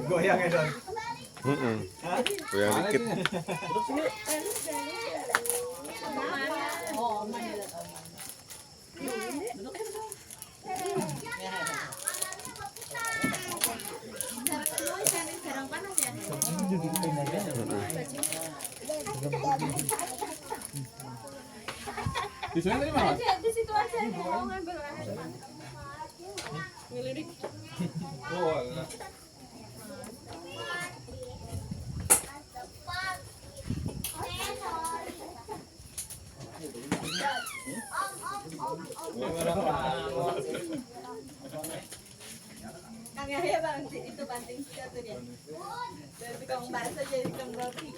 Goyang ya Don. Goyang dikit. Di sana tadi mana? Di situ aja, mau ngambil ngelirik. Oh, enggak. Kang Yahya bang, itu banting setir tuh dia. Dari tukang bakso jadi tukang roti.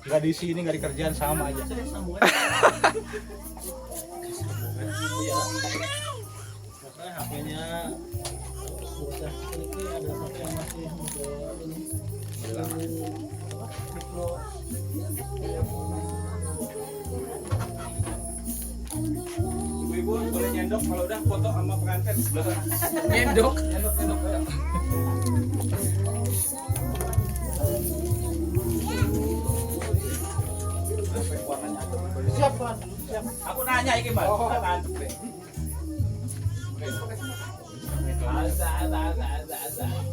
Gak di sini, gak di kerjaan sama aja. HP-nya bocah ini ada satu yang masih Ibu-ibu boleh nyendok kalau udah foto sama pengantin sebelah sana. Nyendok. Nyendok ya. Siap, Mas. Siap. Aku nanya iki, Mas.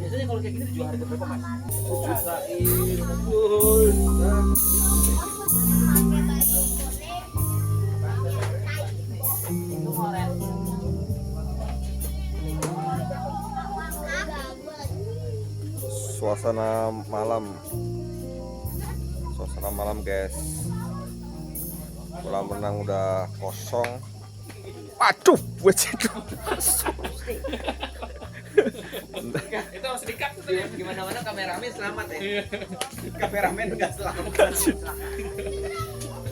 Biasanya kalau kayak gini dijual harga berapa, Mas? Suasana malam guys. Kolam renang udah kosong. Waduh, buat itu harus dikat tuh ya. Gimana-mana kameramen selamat ya. Kameramen enggak selamat.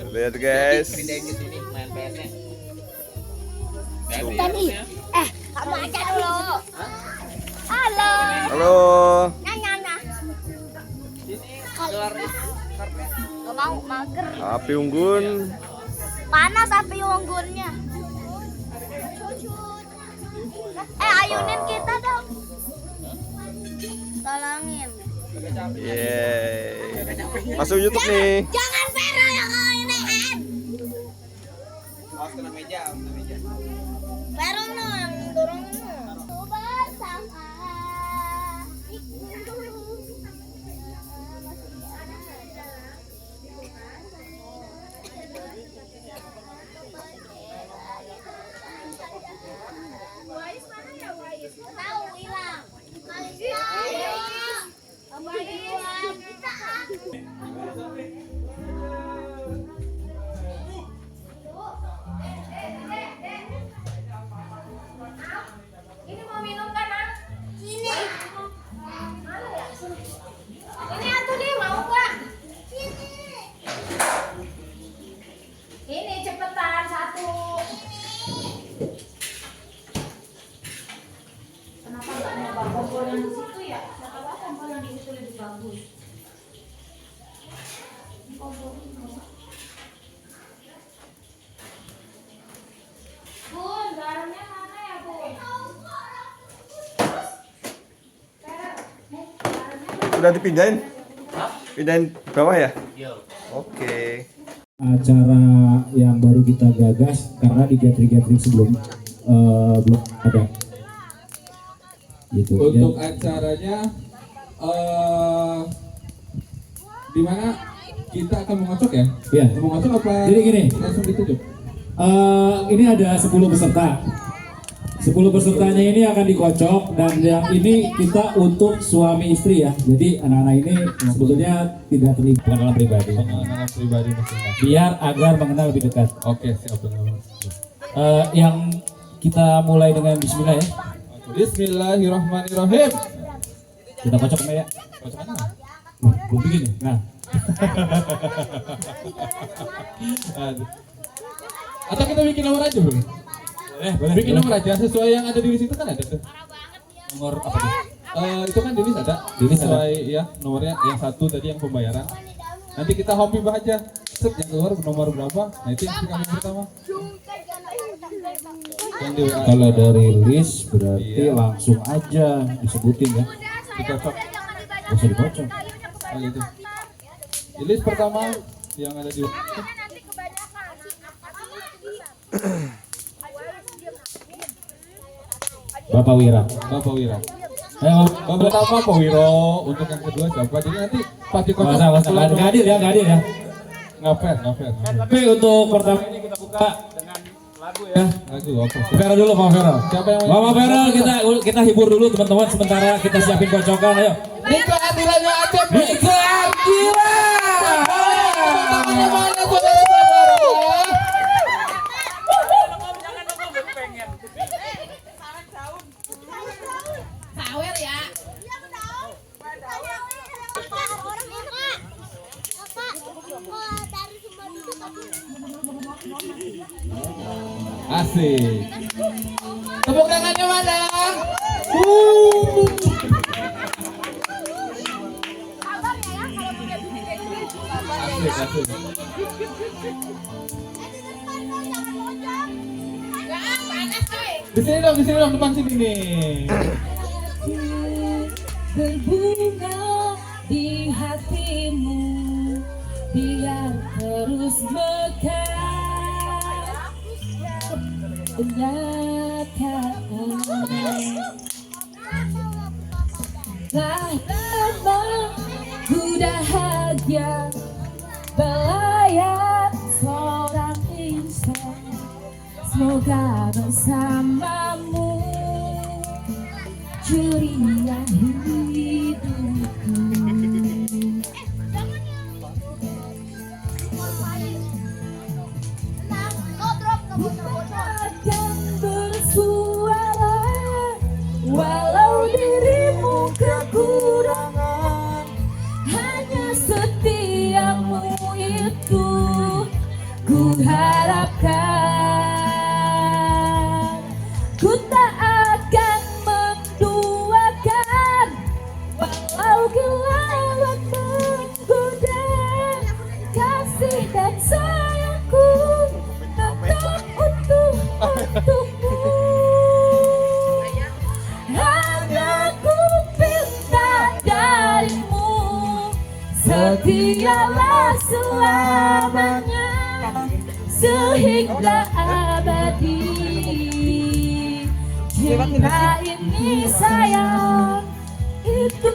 lihat guys. Pindahin ke sini main PS-nya. Tadi, kamu aja dulu. Halo. Halo. Nanya. Sini gelar itu karpet. Gak mau, mager. Api unggun. Panas api unggunnya. Ayunin kita dong. Tolongin. Yeay. Masuk YouTube nih. Jangan Vero yang ini. Awas kena meja. Vero no yang dorong. Tahu hilang. Ini mau minum kan, Ang? Sini. Mana ya? Ini atuh nih mau gak? Ini cepetan satu. Kenapa nggak nyoba kompor yang di situ ya? Kenapa kompor yang di situ lebih bagus? Kompor ini. Bun, garamnya mana ya, Bun? Udah dipindahin? Pindahin bawah ya? Oke. Acara yang baru kita gagas karena di gathering sebelum belum ada. Gitu. Untuk acaranya di mana kita akan mengocok ya? Iya. Mengocok apa? Jadi gini. Langsung ditutup. Ini ada 10 peserta. 10 pesertanya ini akan dikocok dan yang ini kita untuk suami istri ya. Jadi anak-anak ini sebetulnya tidak terlibat pengalaman pribadi. Pengalaman pribadi masing-masing. Biar agar mengenal lebih dekat. Oke, siap. Yang kita mulai dengan Bismillah ya. Bismillahirrahmanirrahim. Kita kocok ya. Kocok mana? Belum bikin nih. Nah. Atau kita bikin nomor aja, Bro? Boleh. Bikin nomor aja sesuai yang ada di situ kan ada tuh. Nomor apa tuh? Itu kan Dinis ada. Dinis ada. Sesuai ya nomornya yang satu tadi yang pembayaran. Nanti kita hobi aja. Set yang keluar nomor berapa? Nah itu yang kami pertama. Yang di WA. Kalau dari list berarti langsung aja disebutin ya. Dikocok. Gak usah dikocok. Oh gitu. List pertama yang ada di WA. Nanti kebanyakan. Bapak Wira. Bapak Wira. Ayo. Bapak pertama Pak Wiro. Untuk yang kedua siapa? Jadi nanti pas dikocok. Masa nggak hadir ya, nggak hadir ya. Nggak fair. Tapi untuk pertama ini kita buka dengan lagu ya. Lagu apa? Vera dulu, Mama Vera. Siapa yang Mama Vera, kita hibur dulu teman-teman sementara kita siapin kocokan. Ayo. Nika Adilanya aja. Nika Adila. Mana saudara-saudara? Sawer ya. Asik. Tepuk tangannya mana? Asik, asik. Di sini dong, depan sini nih. Berbunga di hatimu, biar terus mekar kenyataan. Tak lama ku dahagia belayar seorang insan, semoga bersamamu curian hidupku. Akan bersuara walau dirimu kekurangan, hanya setiamu itu ku harapkan. Ku tak akan menduakan walau gelap menggoda, kasih dan sayangku tetap untukmu. Hanya ku minta darimu, setialah selamanya sehingga abadi. Cinta ini sayang itu.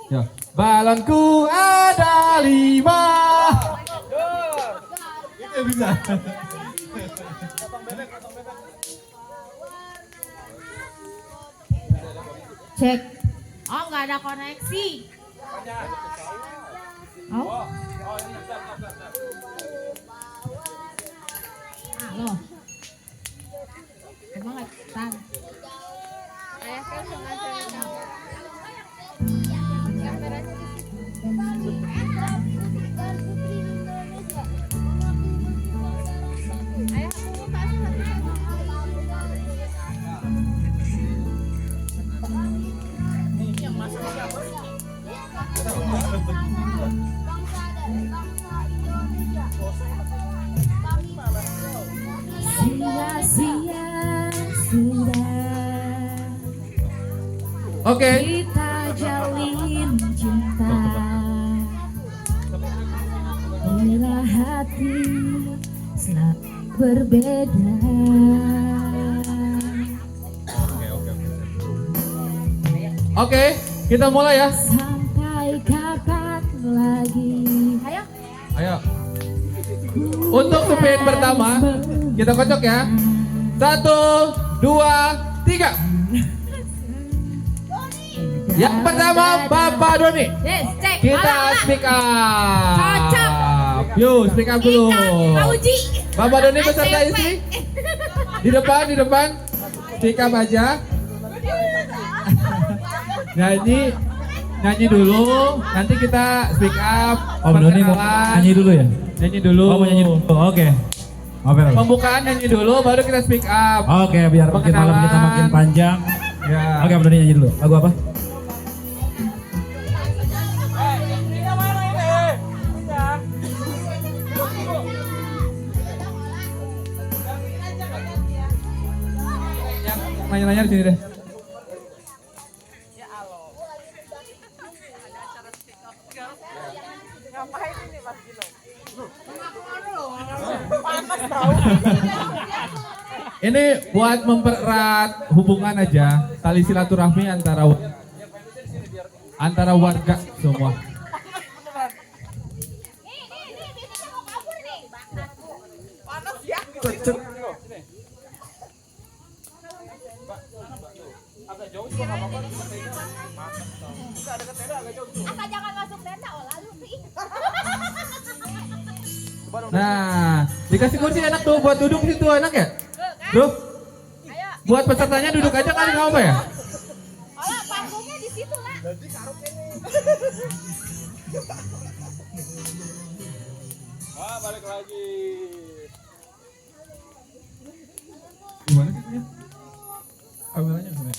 Ya, balonku ada 5. Itu bisa. Cek. Oh, nggak ada koneksi. Oh. Halo. Emang nggak cepetan. Ayah kan sengaja sia-sia sudah Oke. kita jalin cinta, bila hati selalu berbeda. Oke, kita mulai ya. Sampai kapan lagi? Ayo. Ayo. Untuk spin pertama, kita kocok ya. 1, 2, 3. Yang pertama Bapak Doni. Yes, cek. Kita speak up. Yuk, speak up dulu. Kita uji. Bapak Doni beserta istri. Di depan. Speak up aja. Nyanyi dulu. Nanti kita speak up. Om Doni mau nyanyi dulu ya? Nyanyi dulu. Oh, mau nyanyi dulu. Oke. Oke. Pembukaan nyanyi dulu, baru kita speak up. Oke, biar makin malam kita makin panjang. Ya. Oke, Om Doni nyanyi dulu. Lagu apa? Nanya-nanya di sini deh. Ini buat mempererat hubungan aja, tali silaturahmi antara warga semua. Asal jangan masuk tenda, oh lalu sih. Nah, dikasih kursi enak tuh buat duduk situ, enak ya? Bro, buat pesertanya duduk aja kali nggak apa ya? Kalau panggungnya di situ lah. Balik lagi. Gimana sih ya? Kameranya gimana?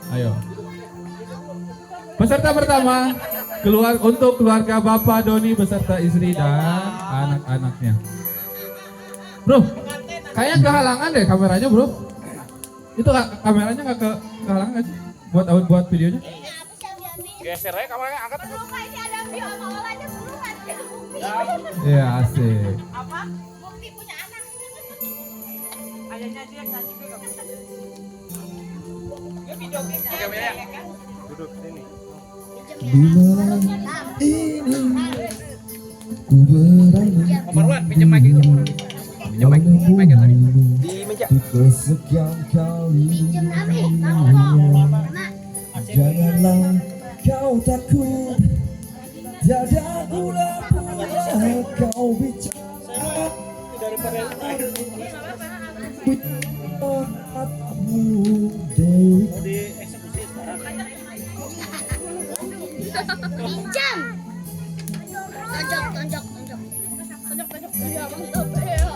Ayo. Peserta pertama untuk keluarga Bapak Doni beserta istri dan anak-anaknya. Bro, kayaknya kehalangan deh kameranya, bro. Itu kameranya nggak kehalangan nggak sih? Buat videonya? Geser aja kameranya, angkat. Belum ini ada view awal-awalnya belum ada bukti. Iya, asik. Apa? Bukti punya anak. Ayahnya dia nyanyi juga. Dia video klip Kameranya. kan? Duduk sini. Nomor 1, pinjam mic itu. Pinjam mic yang tadi. Di meja. Janganlah kau takut, tiada guna-guna kau bicara. Hatimu Dewi. Pinjam. Tonjok. Ya, Bang, stop ya.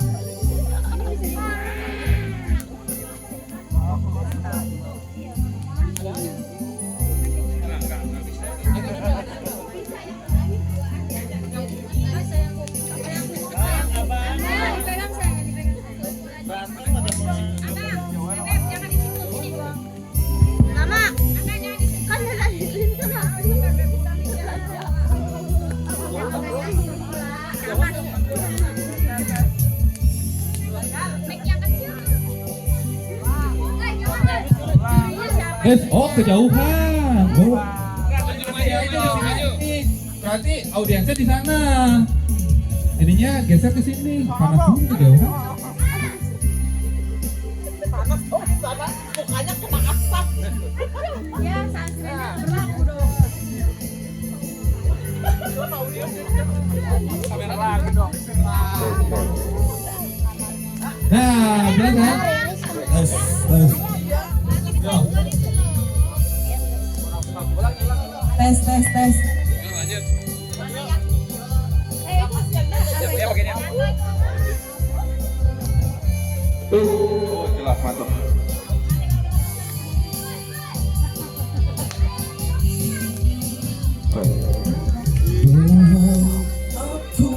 Mama, kan ada di pintu Oh kejauhan. Oh. Berarti audiensnya di sana. Jadinya geser ke sini. Panas dulu kejauhan. ya, santrinya berlaku dong. Kamera lagi dong. Nah, benar kan? Tes. Lanjut. Ya begini. Oh, jelas mantap. Aku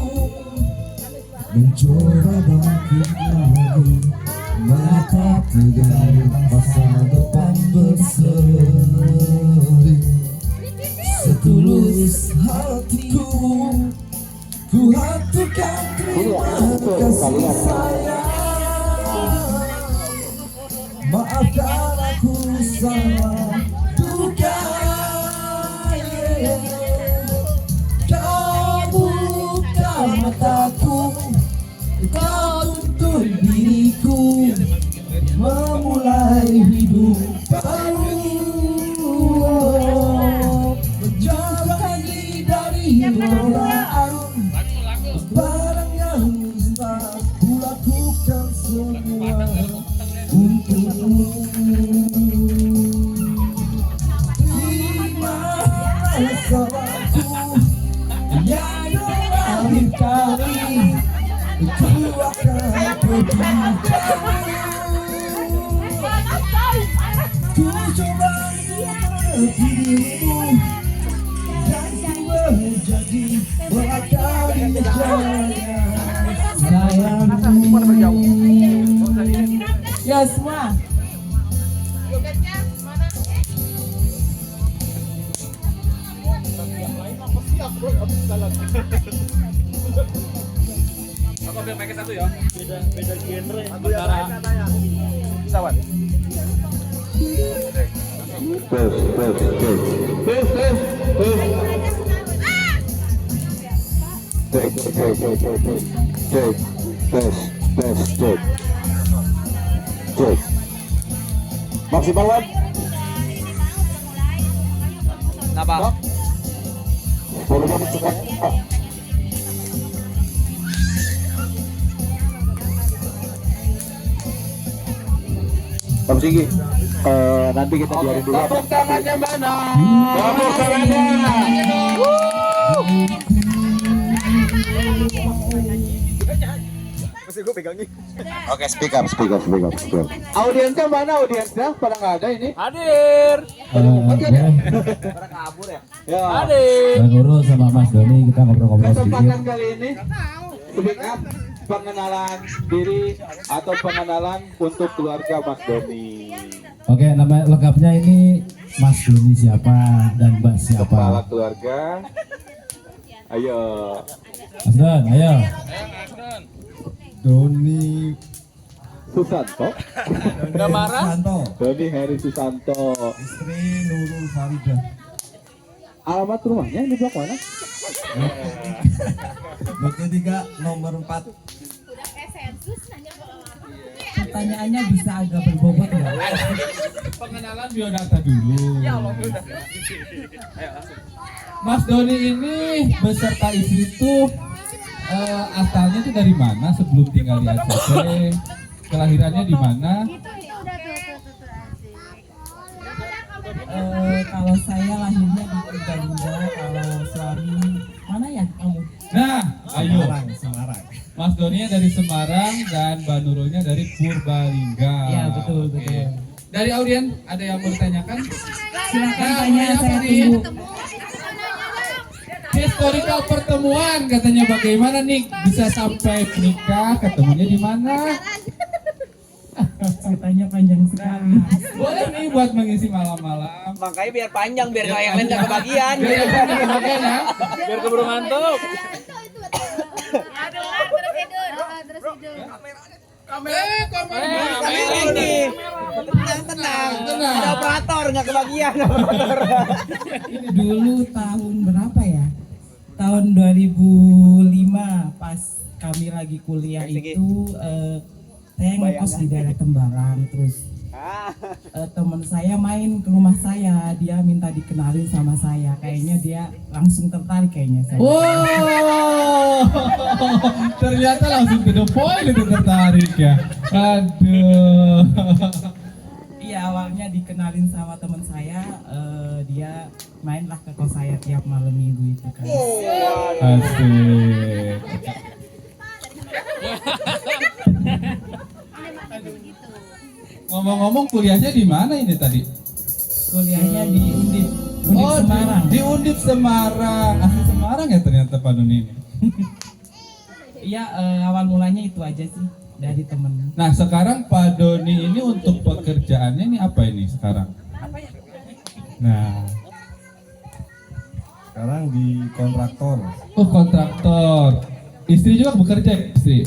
mencoba bangkit lagi, menatap tegar masa depan berseri. Setulus hatiku, ku haturkan terima kasih sayang. Maafkan aku salah duga. Kau buka mataku, kau hidup baru, menjauhkan diri dari orang. Barang yang instan, ku lakukan semua untukmu. Terima salahku yang terakhir kali, ku akan pergi jauh. Ku coba mengerti dirimu dan ku menjadi berkali jaya sayangmu. Ya semua. Aku ambil pakai satu ya. Beda genre. Pesawat. Maksimal Wan. Kenapa? Volume cepat. Bang Sigi, nanti kita biarin dulu. Tepuk tangannya mana? Tepuk tangannya. Mesti gue pegangin. Oke, speak up. Audiensnya mana audiensnya? Pada nggak ada ini? Hadir. Pada kabur ya. Ya. Hadir. Bang Nurul sama Mas Doni kita ngobrol-ngobrol Kesempatan sedikit. kali ini speak up pengenalan diri atau pengenalan untuk keluarga Mas Doni. Oke, nama lengkapnya ini Mas Doni siapa dan Mbak Kepala siapa? keluarga. Ayo. Mas Don, ayo. Doni Susanto. Nggak marah? Doni Heri Susanto. Istri Nurul Farida. Alamat rumahnya di blok mana? Blok 3 nomor 4. Udah kayak sensus nanya pengalaman. Pertanyaannya bisa agak berbobot ya. Pengenalan biodata dulu. Ya Allah udah. Mas Doni ini beserta istri itu asalnya itu dari mana sebelum tinggal di ACC? Kelahirannya di mana? Itu udah tuh asik. Kalau saya lahirnya di Purbalingga, kalau suami mana ya kamu? Nah, ayo. Semarang. Mas Doni dari Semarang dan Mbak Nurulnya dari Purbalingga. Iya betul. Dari audien ada yang mau ditanyakan? Silakan tanya, saya tunggu. Historical pertemuan katanya bagaimana nih bisa sampai menikah, ketemunya di mana? Ceritanya panjang sekali. Boleh nih buat mengisi malam-malam. Makanya biar panjang biar kalau yang lain nggak kebagian. Biar kebagian ya. Biar keburu ngantuk. Aduh, terus tidur. Kamera ini. Tenang. Ada operator nggak kebagian. Ini dulu tahun berapa ya? Tahun 2005 pas kami lagi kuliah itu saya ngekos di daerah Tembalang, terus teman saya main ke rumah saya, dia minta dikenalin sama saya, kayaknya dia langsung tertarik kayaknya saya. Wow, ternyata langsung to the point itu tertarik ya. Aduh. Iya, awalnya dikenalin sama teman saya, dia mainlah ke kos saya tiap malam minggu itu kan. Asik. Ngomong-ngomong kuliahnya di mana ini tadi? Kuliahnya di Undip Semarang. Di Undip Semarang. Asli Semarang ya ternyata Pak Doni ini. Iya, awal mulanya itu aja sih dari temen. Nah sekarang Pak Doni ini untuk pekerjaannya ini apa ini sekarang? Nah, Sekarang di kontraktor. oh kontraktor. Istri juga bekerja istri.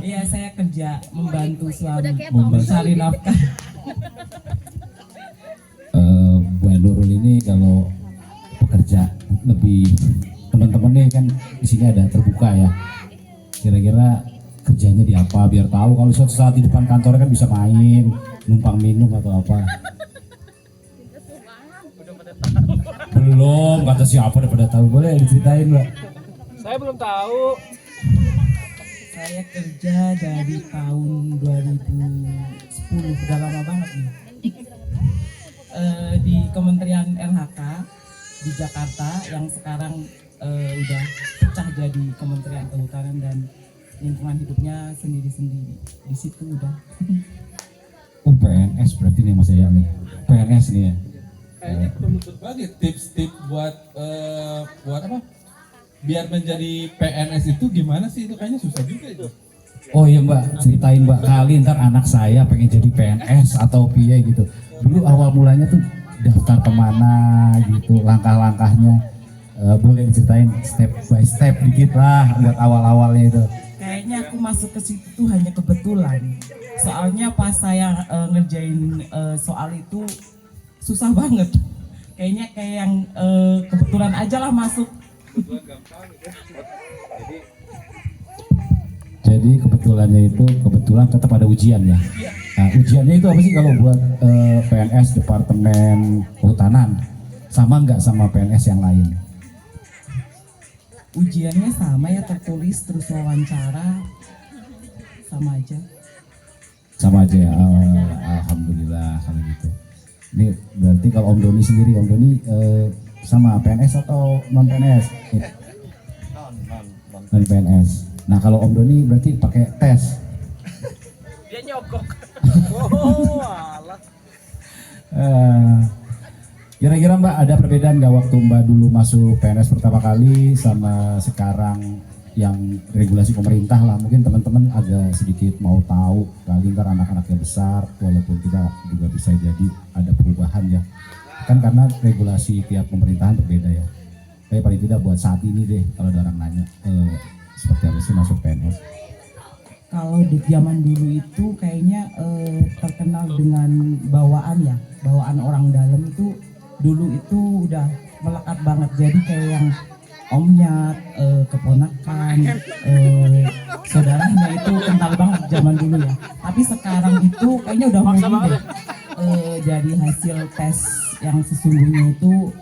Iya, saya kerja membantu suami kepo. mencari nafkah. Mbak Nurul ini kalau bekerja lebih teman-teman nih kan di sini ada terbuka ya. Kira-kira kerjanya di apa biar tahu kalau suatu saat di depan kantor kan bisa main, numpang minum atau apa. Belum, kata siapa udah pada tahu. Boleh diceritain, Mbak? Saya belum tahu. Saya kerja dari tahun 2010, udah lama banget nih. Di Kementerian LHK di Jakarta yang sekarang udah pecah jadi Kementerian Kehutanan dan Lingkungan Hidupnya sendiri-sendiri. Di situ udah. Oh, PNS berarti nih Mas Yaya nih. PNS nih ya. Kayaknya perlu banget tips-tips buat apa? Biar menjadi PNS itu gimana sih? Itu kayaknya susah juga itu. Oh iya Mbak, ceritain Mbak, kali ntar anak saya pengen jadi PNS atau PA gitu. Dulu awal mulanya tuh daftar kemana gitu, langkah-langkahnya. Boleh diceritain step by step dikit lah buat awal-awalnya itu. Kayaknya aku masuk ke situ tuh hanya kebetulan. Soalnya pas saya ngerjain soal itu susah banget. Kayaknya kayak yang kebetulan aja lah masuk. Jadi kebetulannya itu kebetulan tetap ada ujian ya. Nah, ujiannya itu apa sih kalau buat PNS Departemen Kehutanan? Sama nggak sama PNS yang lain? Ujiannya sama ya, tertulis terus wawancara sama aja. Sama aja ya. Alhamdulillah kalau gitu. Ini berarti kalau Om Doni sendiri, Om Doni sama PNS atau non PNS? Non PNS. Nah kalau Om Doni berarti pakai tes. Dia nyogok. Oh, alah. Kira-kira Mbak ada perbedaan nggak waktu Mbak dulu masuk PNS pertama kali sama sekarang yang regulasi pemerintah lah? Mungkin teman-teman agak sedikit mau tahu, kali ntar anak-anaknya besar, walaupun kita juga bisa jadi ada perubahan ya. Kan karena regulasi tiap pemerintahan berbeda ya. Tapi paling tidak buat saat ini deh, kalau ada orang nanya seperti apa sih masuk PNS? Kalau di zaman dulu itu kayaknya terkenal dengan bawaan ya, bawaan orang dalam itu dulu itu udah melekat banget. Jadi kayak yang omnya, keponakan, saudaranya itu kental banget zaman dulu ya. Tapi sekarang itu kayaknya udah mulai deh. Dari hasil tes yang sesungguhnya itu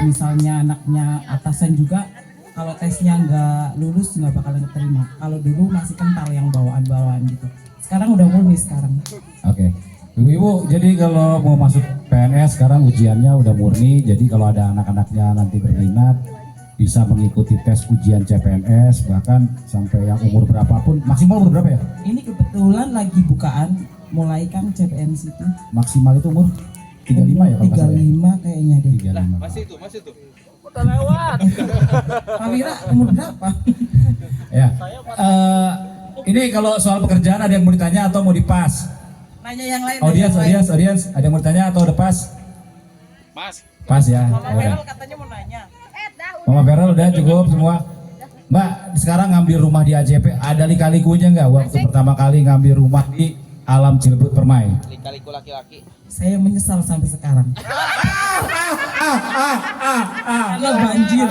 misalnya anaknya atasan juga, kalau tesnya nggak lulus nggak bakalan diterima. Kalau dulu masih kental yang bawaan-bawaan gitu. Sekarang udah murni sekarang. Oke. Ibu-ibu, jadi kalau mau masuk PNS sekarang ujiannya udah murni. Jadi kalau ada anak-anaknya nanti berminat bisa mengikuti tes ujian CPNS bahkan sampai yang umur berapapun. Maksimal umur berapa ya? Ini kebetulan lagi bukaan mulai kan CPNS itu. Maksimal itu umur 35 ya kalau nggak salah ya? 35 kayaknya deh. 35. Masih tuh. Udah lewat. Pak Wira umur berapa? Ya. Ini kalau soal pekerjaan ada yang mau ditanya atau mau dipas? Nanya yang lain. Audiens, ada yang mau ditanya atau udah pas? Pas ya. Mama Feral katanya mau nanya. Mama Feral udah cukup semua. Mbak, sekarang ngambil rumah di AJP, ada lika-likunya nggak waktu pertama kali ngambil rumah di Alam Cilebut Permai? Lika-liku laki-laki. Saya menyesal sampai sekarang. Karena banjir.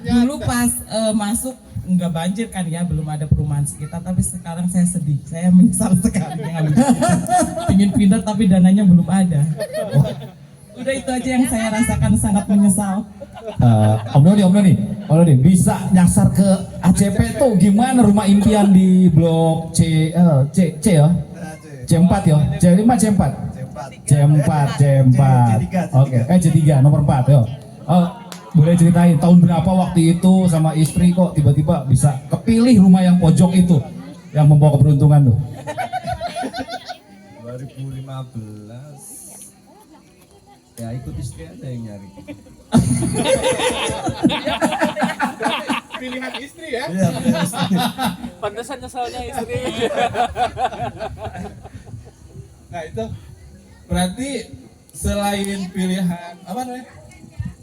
Dulu pas masuk nggak banjir kan ya, belum ada perumahan sekitar. Tapi sekarang saya sedih. Saya menyesal sekali dengan ingin pindah tapi dananya belum ada. Udah itu aja yang saya rasakan, sangat menyesal. Om Doni, bisa nyasar ke ACP tuh gimana rumah impian di blok C ya? C4 ya? C5 C4? C4. Oke, C3 nomor 4 ya. Boleh ceritain tahun berapa waktu itu sama istri kok tiba-tiba bisa kepilih rumah yang pojok itu yang membawa keberuntungan tuh? 2015 ya ikut istri aja yang nyari. Pilihan istri ya? Iya, pilihan istri. Pantesan nyesalnya istri. Nah itu berarti selain pilihan apa namanya?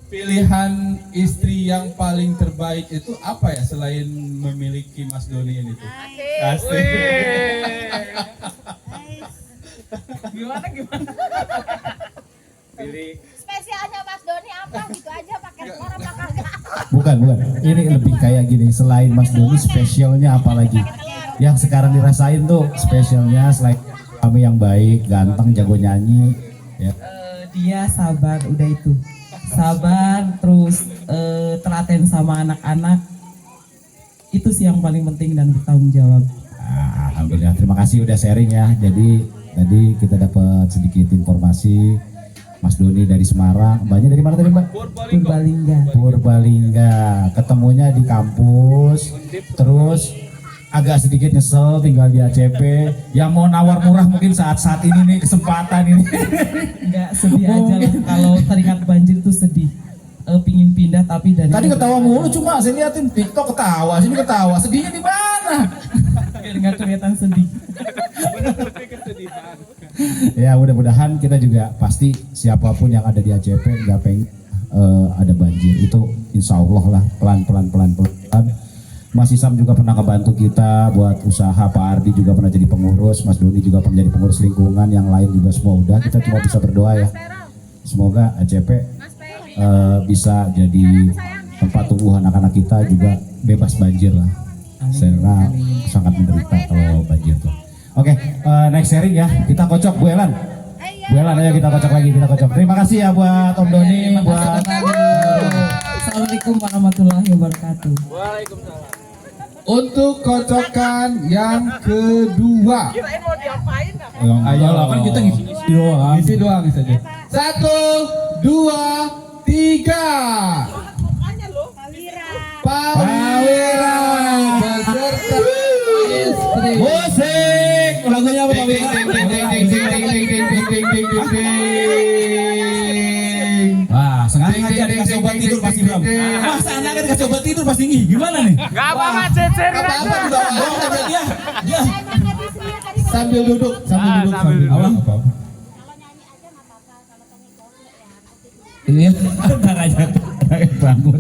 Pilihan istri yang paling terbaik itu apa ya selain memiliki Mas Doni ini tuh? Asik. Gimana? Pilih Spesialnya Mas Doni apa gitu aja pakai skor apa kagak? Bukan. Ini lebih kayak gini. Selain Mas Doni, spesialnya apa lagi? yang sekarang dirasain tuh spesialnya selain kami yang baik, ganteng, jago nyanyi ya. Dia sabar, udah itu. Sabar, terus telaten sama anak-anak. Itu sih yang paling penting dan bertanggung jawab. Alhamdulillah, terima kasih udah sharing ya. Jadi tadi kita dapat sedikit informasi Mas Doni dari Semarang. Mbaknya dari mana tadi Mbak? Purbalingga. Purbalingga. Ketemunya di kampus. Terus agak sedikit nyesel tinggal di ACP. Yang mau nawar murah mungkin saat-saat ini nih kesempatan ini. Enggak, sedih aja lah. Kalau teringat banjir tuh sedih. Pingin pindah tapi dari Tadi ketawa mulu cuma saya liatin TikTok ketawa, sini ketawa. Sedihnya di mana? biar nggak kelihatan sedih. Ya mudah-mudahan kita juga pasti siapapun yang ada di ACP nggak pengen ada banjir, itu insya Allah lah pelan-pelan. Mas Isam juga pernah ngebantu kita buat usaha, Pak Ardi juga pernah jadi pengurus, Mas Doni juga pernah jadi pengurus lingkungan, yang lain juga semua udah. Kita cuma bisa berdoa ya, semoga ACP bisa jadi tempat tumbuh anak-anak kita juga bebas banjir lah. Saya sangat menderita kalau banjir tuh. Oke, next sharing ya, kita kocok Bu Elan. Bu Elan ayo kita kocok lagi, kita kocok. Terima kasih ya buat Om Doni, buat Assalamualaikum warahmatullahi wabarakatuh. Waalaikumsalam. Untuk kocokan yang kedua. Kirain mau diapain? ayo lah kan kita ngisi doang. Isi doang saja. 1, 2, 3. Pawira beserta istri. Musik, lagunya apa Pak Wira? Wah, sengaja dikasih obat tidur pasti Bram. Masa anaknya dikasih obat tidur pasti ngih, gimana nih? Gak apa-apa, cecer. Apa-apa juga. Ya. Sambil duduk. sambil duduk. Apa? Iya, ntar aja bangun.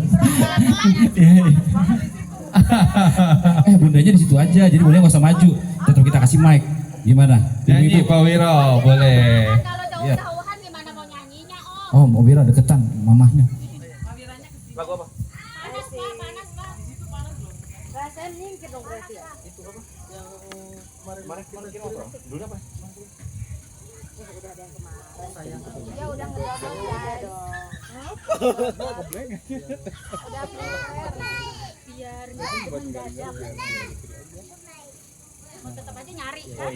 Bundanya di situ aja, jadi bundanya nggak usah maju. Tetap kita kasih mic. Gimana? Nyanyi Pak Wiro, boleh. Kalau Iya. jauh-jauhan gimana mau nyanyinya, Om? Oh, Om Wira deketan mamahnya. Lagu apa? Panas, Pak, panas, Pak. Rasanya nyingkir dong berarti ya? Kemarin kita ngobrol. Dulu apa? Ya udah ngeluarin dong. Udah biar nggak mendadak. Mau tetap aja nyari kan?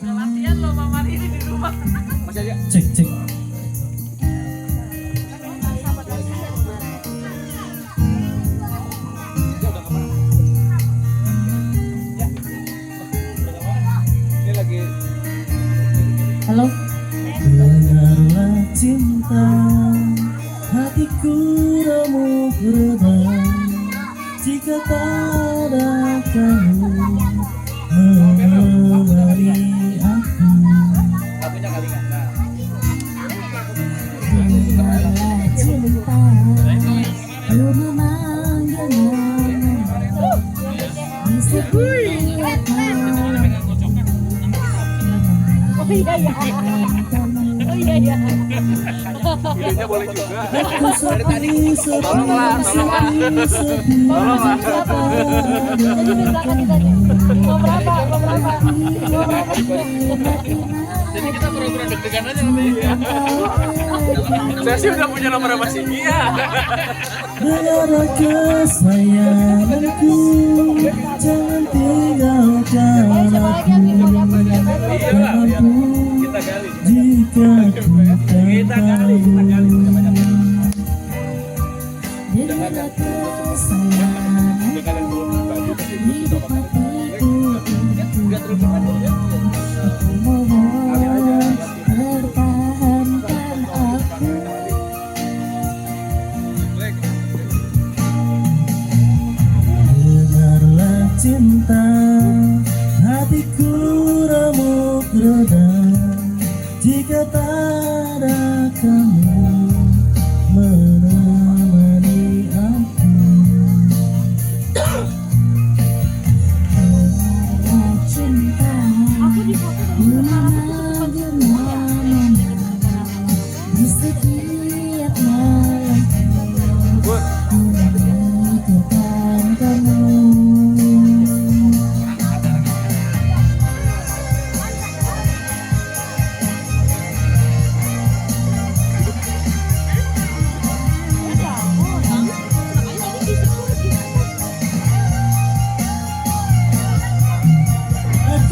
Udah latihan loh Mama ini di rumah. Masih aja. Cek. Ini lagi. Halo. Dengarlah cinta, hatiku remuk redam. Jika tak ada kamu menemani aku. Lagunya kali nggak? Nah. Dengarlah cinta, ku memanggil nama di setiap malam. Oh iya ya. Oh iya ya. Videonya boleh juga. Aku sepi, Tolonglah. Jadi belakang kita nih. Mau berapa? Jadi kita pura-pura deg-degan aja nanti. Saya sih udah punya nomor sama si Mia. Dengarlah kesayanganku, jangan tinggalkan aku. Iya lah, ya. Kita gali. Jika Kita gali. dengarlah kesayangan hidup hatiku. Aku mohon pertahankan aku. dengarlah cinta, hatiku remuk redam. Jika tak ada kamu menemani aku. Dengarlah cinta, ku memanggil namamu di setiap malam. Ku memikirkan kamu.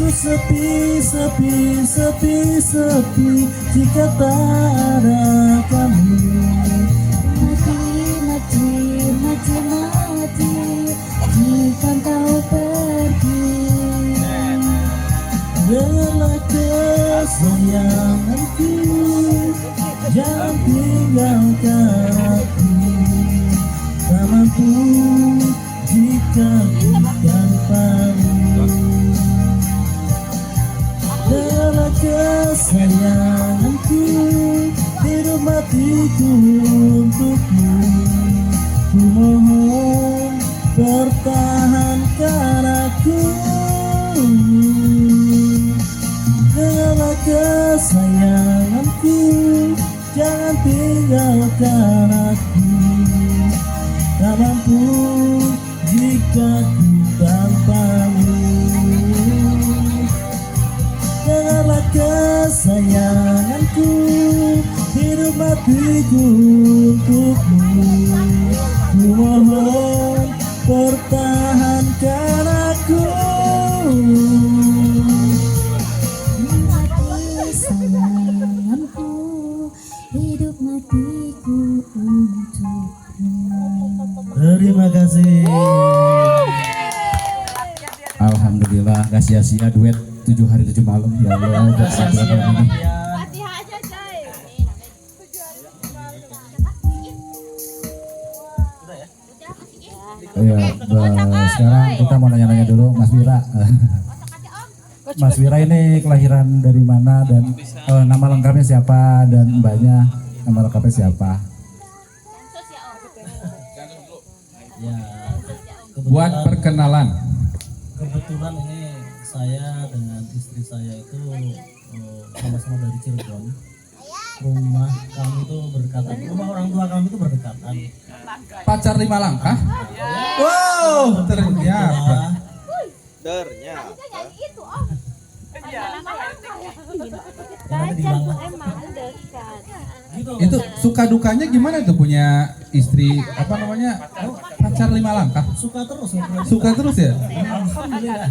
Ku sepi, sepi, sepi, sepi jika tak ada kamu. Mati, mati, mati, mati jika kau pergi. Bela kesayanganku, jangan tinggalkan aku. Tak mampu jika ku tanpamu. Bela kesayanganku, hidup matiku untukmu. Ku mohon pertahankan aku. Bela kesayanganku, jangan tinggalkan aku. Tak mampu jika ku tanpamu. Dengarlah kesayanganku, hidup matiku untukmu. Ku mohon pertahankan aku. Mati sayanganku, hidup matiku untukmu. Terima kasih. Alhamdulillah gak sia-sia duet 7 hari 7 malam ya Allah buat satu lagu ini. Fatihah aja, Cai. Ya, sekarang kita mau nanya-nanya dulu Mas Wira. Mas Wira ini kelahiran dari mana dan nama lengkapnya siapa dan mbaknya nama lengkapnya siapa? Ya, Buat perkenalan. kebetulan ini saya dengan istri saya itu sama-sama dari Cirebon. Rumah kami itu berdekatan, rumah orang tua kami itu berdekatan. Pacar 5 langkah? Wow, ternyata. Ternyata. Itu, Om. Yang ada di Bangka. Emang dekat. Gitu. Itu suka dukanya gimana tuh punya istri apa namanya? Pacar 5 langkah? Suka terus. Suka terus ya? Alhamdulillah.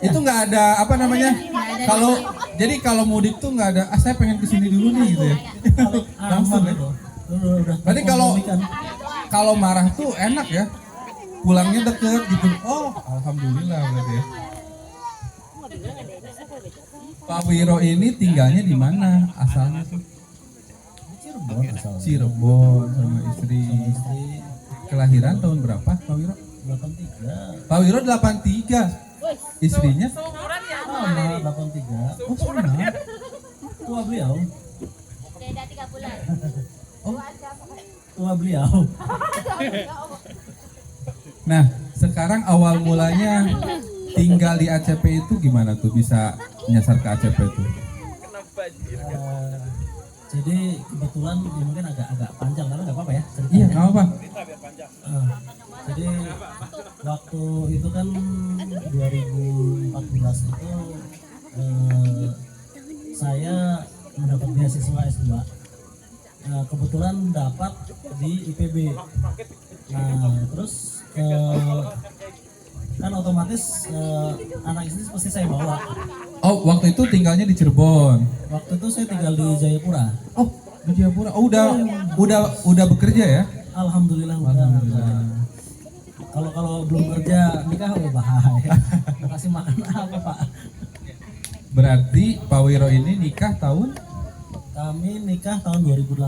Itu nggak ada apa namanya? Kalau jadi kalau mudik tuh nggak ada. Saya pengen kesini dulu nih gitu ya. Langsung ya. Itu. Udah Berarti kalau terkomunikasi. kalau marah tuh enak ya. Pulangnya deket gitu. Oh, alhamdulillah berarti ya. Pak Wiro ini tinggalnya di mana? Asalnya tuh Cirebon asalnya. Cirebon sama istri. Istri Kelahiran tahun berapa Pak Wiro? 83. Pak Wiro 83. Istrinya? Sama 83. Oh, sama. Tua beliau. Beda 3 bulan. Tua beliau. Nah, sekarang awal mulanya tinggal di ACP itu gimana tuh bisa nyasar ke ACP tuh? Jadi kebetulan ya mungkin agak panjang karena nggak apa-apa ya ceritanya. Iya, nggak apa. Jadi waktu itu kan 2014 itu saya mendapat beasiswa S2. Kebetulan dapat di IPB. Nah terus kan otomatis anak istri pasti saya bawa. Oh, waktu itu tinggalnya di Cirebon. Waktu itu saya tinggal di Jayapura. Oh, di Jayapura. Oh, udah bekerja ya? Alhamdulillah. Kalau belum kerja nikah udah bahaya. Mau kasih makan apa Pak? Berarti Pak Wiro ini nikah tahun? Kami nikah tahun 2008.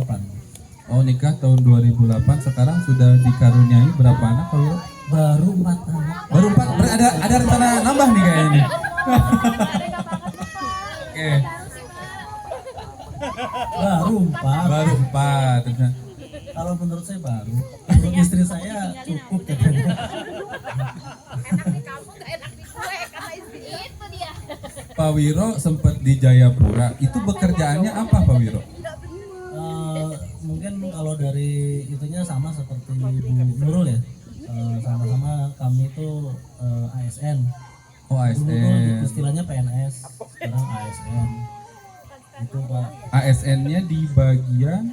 Oh, nikah tahun 2008. Sekarang sudah dikaruniai berapa anak Pak Wiro? Baru 4 anak. Baru 4. Ada rencana nambah nih kayaknya. Oke, Baru 4. baru 4. Kalau menurut saya baru. Menurut istri saya cukup katanya. Kamu gak enak di kue karena istri itu dia. Pak Wiro sempat di Jayapura. Itu bekerjaannya apa Pak Wiro? Mungkin kalau dari itunya sama seperti Bu Nurul ya. Sama-sama kami itu ASN. Oh, Dulu tuh ASN. istilahnya PNS, sekarang ASN. Itu Pak. ASN-nya di bagian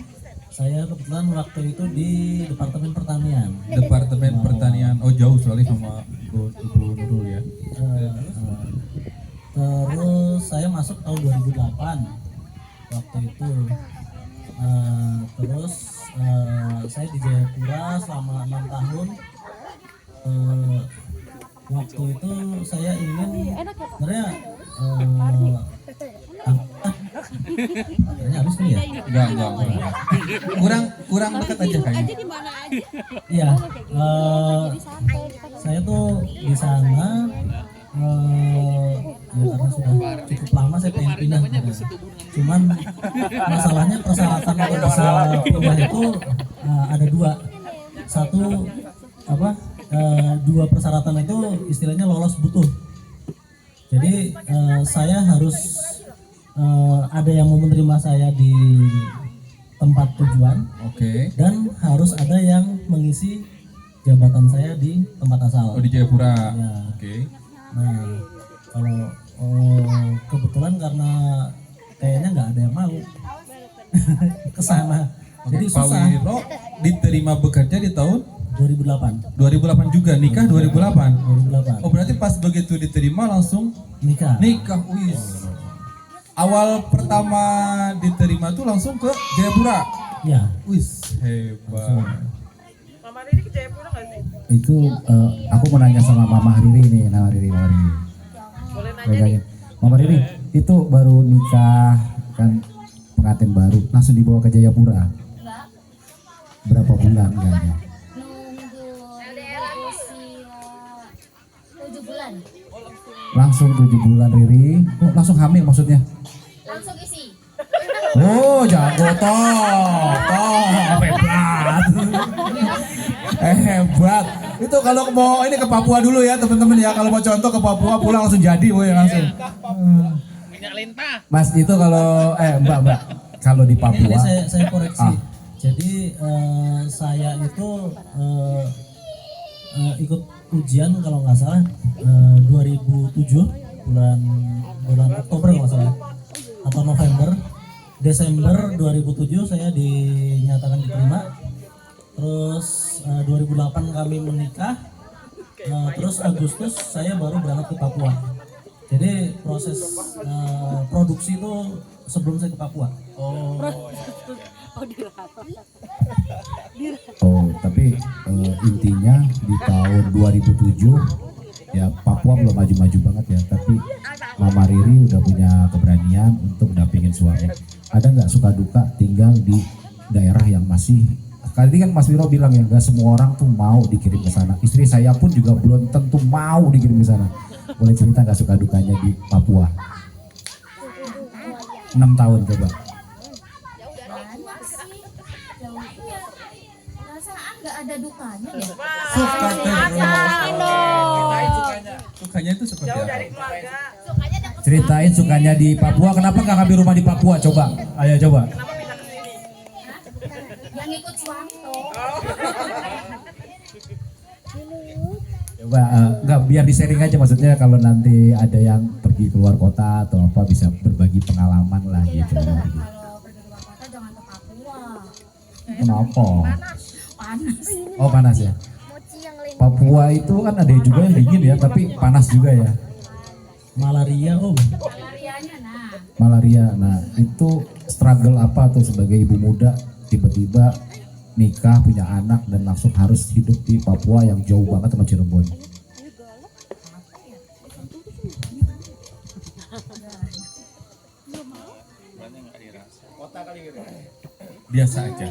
Saya kebetulan waktu itu di Departemen Pertanian. Departemen Pertanian. Oh, jauh soalnya sama Ibu Nurul ya. masuk tahun 2008 waktu itu. Terus saya di Jayapura selama 6 tahun. Waktu itu saya ingin sebenarnya kayaknya habis nih ya. Enggak. Kurang dekat aja kayaknya. Iya, saya tuh di sana ya karena sudah cukup lama saya pengen pindah. Cuman masalahnya persyaratan untuk bisa pindah itu ada dua. Satu dua persyaratan itu istilahnya lolos butuh. Jadi saya harus ada yang mau menerima saya di tempat tujuan. Oke. Dan harus ada yang mengisi jabatan saya di tempat asal. Oh, di Jayapura. Ya. Oke. Nah, kalau kebetulan karena kayaknya nggak ada yang mau ke sana. Jadi Pak susah. Wiro diterima bekerja di tahun 2008. 2008 juga, nikah 2008. 2008. Oh, berarti pas begitu diterima langsung Nikah. wis. Awal pertama diterima tuh langsung ke Jayapura. Ya. Wis, hebat. Mama Riri ke Jayapura nggak sih? Itu aku mau nanya sama Mama Riri nih, Mama Riri. Boleh nanya nih. Mama Riri, itu baru nikah kan, pengantin baru, langsung dibawa ke Jayapura. Enggak, Berapa bulan enggaknya? nunggu usia 7 bulan. Langsung 7 bulan Riri. Oh, langsung hamil maksudnya? Langsung isi. Oh, jago toh, hebat. Hebat. Itu kalau mau ini ke Papua dulu ya teman-teman ya. Kalau mau contoh ke Papua pulang langsung jadi, woy langsung. Minyak lintah. Mas itu kalau Mbak, kalau di Papua. Ini saya koreksi. Jadi saya itu ikut ujian kalau nggak salah 2007 bulan Oktober kalau nggak salah atau November. Desember 2007 saya dinyatakan diterima. Terus 2008 kami menikah. Terus Agustus saya baru berangkat ke Papua. Jadi proses produksi itu sebelum saya ke Papua. Oh, tapi intinya di tahun 2007 ya Papua belum maju-maju banget ya, tapi Mama Riri udah punya keberanian untuk dampingin suami. Ada nggak suka duka tinggal di daerah yang masih, kali ini kan Mas Wiro bilang ya nggak semua orang tuh mau dikirim ke sana. Istri saya pun juga belum tentu mau dikirim ke sana. Boleh cerita nggak suka dukanya di Papua? 6 tahun coba. Banyak sih. Jauhnya. Perasaan nggak ada dukanya ya. Suka terus. Sukanya itu seperti apa? Keluarga. Sukanya ada Ceritain sukanya di Papua. Kenapa nggak ngambil rumah di Papua? Coba, ayo coba. yang ikut suami tuh. Coba nggak biar di sharing aja, maksudnya kalau nanti ada yang pergi keluar kota atau apa bisa berbagi pengalaman lah gitu. Kalau pergi keluar kota jangan ke Papua. Kenapa? Panas. Oh panas ya. Papua itu kan ada juga yang dingin ya, tapi panas juga ya. Malaria Malarianya nah. Malaria. Nah itu struggle apa tuh sebagai ibu muda tiba-tiba nikah punya anak dan langsung harus hidup di Papua yang jauh banget sama Cirebon. Biasa aja.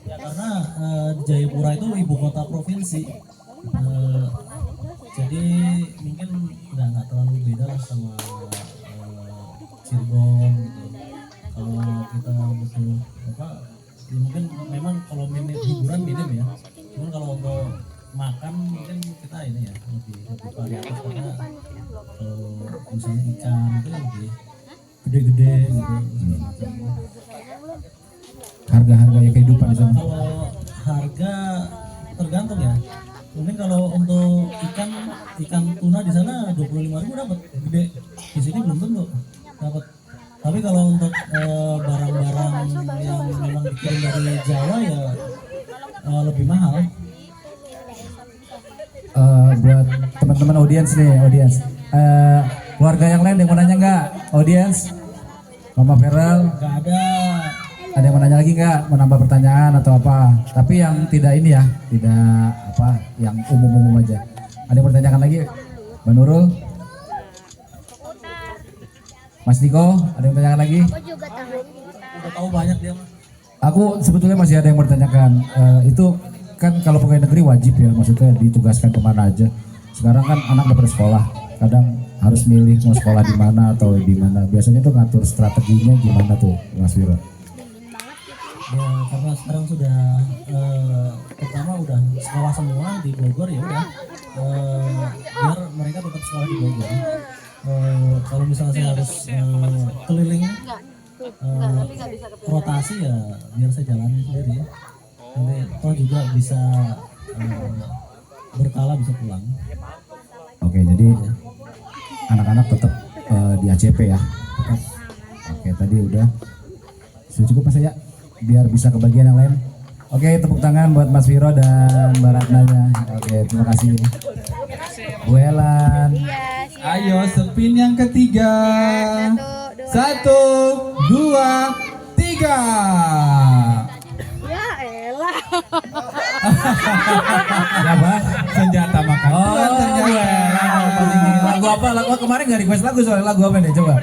ya karena Jayapura itu ibu kota provinsi. Jadi mungkin nggak terlalu beda lah sama Cirebon gitu. Kalau kita betul apa ya mungkin memang kalau hiburan minim ya, cuman kalau untuk makan mungkin kita ini ya lebih variatif karena misalnya ikan itu lebih gede-gede gitu. Harga-harga ya kehidupan di sana. Kalau harga tergantung ya, mungkin kalau untuk ikan tuna di sana 25.000 dapat gede, di sini belum tentu dapat. Tapi kalau untuk barang-barang yang memang dikirim dari Jawa ya lebih mahal. Buat teman-teman audiens nih, Keluarga yang lain yang mau nanya nggak? Audiens? Mama Feral? Gak ada. Ada yang mau nanya lagi nggak? Menambah pertanyaan atau apa? Tapi yang tidak ini ya, tidak apa, yang umum-umum aja. Ada yang bertanyakan lagi? Mbak Nurul? Mas Niko? Ada yang bertanyakan lagi? Udah tahu banyak dia mah. Aku sebetulnya masih ada yang bertanyakan. Itu kan kalau pegawai negeri wajib ya, maksudnya ditugaskan kemana aja. Sekarang kan anak udah bersekolah, kadang harus milih mau sekolah di mana atau di mana. Biasanya tuh ngatur strateginya gimana tuh, Mas Wiro? Ya karena sekarang sudah pertama udah sekolah semua di Bogor, ya udah biar mereka tetap sekolah di Bogor. Kalau misalnya saya harus keliling rotasi ya biar saya jalanin sendiri ya. Nanti toh juga bisa berkala bisa pulang. Oke, jadi anak-anak tetap di ACP ya. Tetap. Oke, tadi udah. Sudah cukup Mas ya? Biar bisa ke bagian yang lain. Oke, tepuk tangan buat Mas Wiro dan Mbak Ratnanya. Oke, terima kasih. Bu Elan. Ayo spin yang ketiga. 1, 2, 3. Ya elah. Apa? Senjata makan. Oh, Bu Elan. Lagu apa? Lagu kemarin nggak request lagu soalnya lagu apa nih? Coba.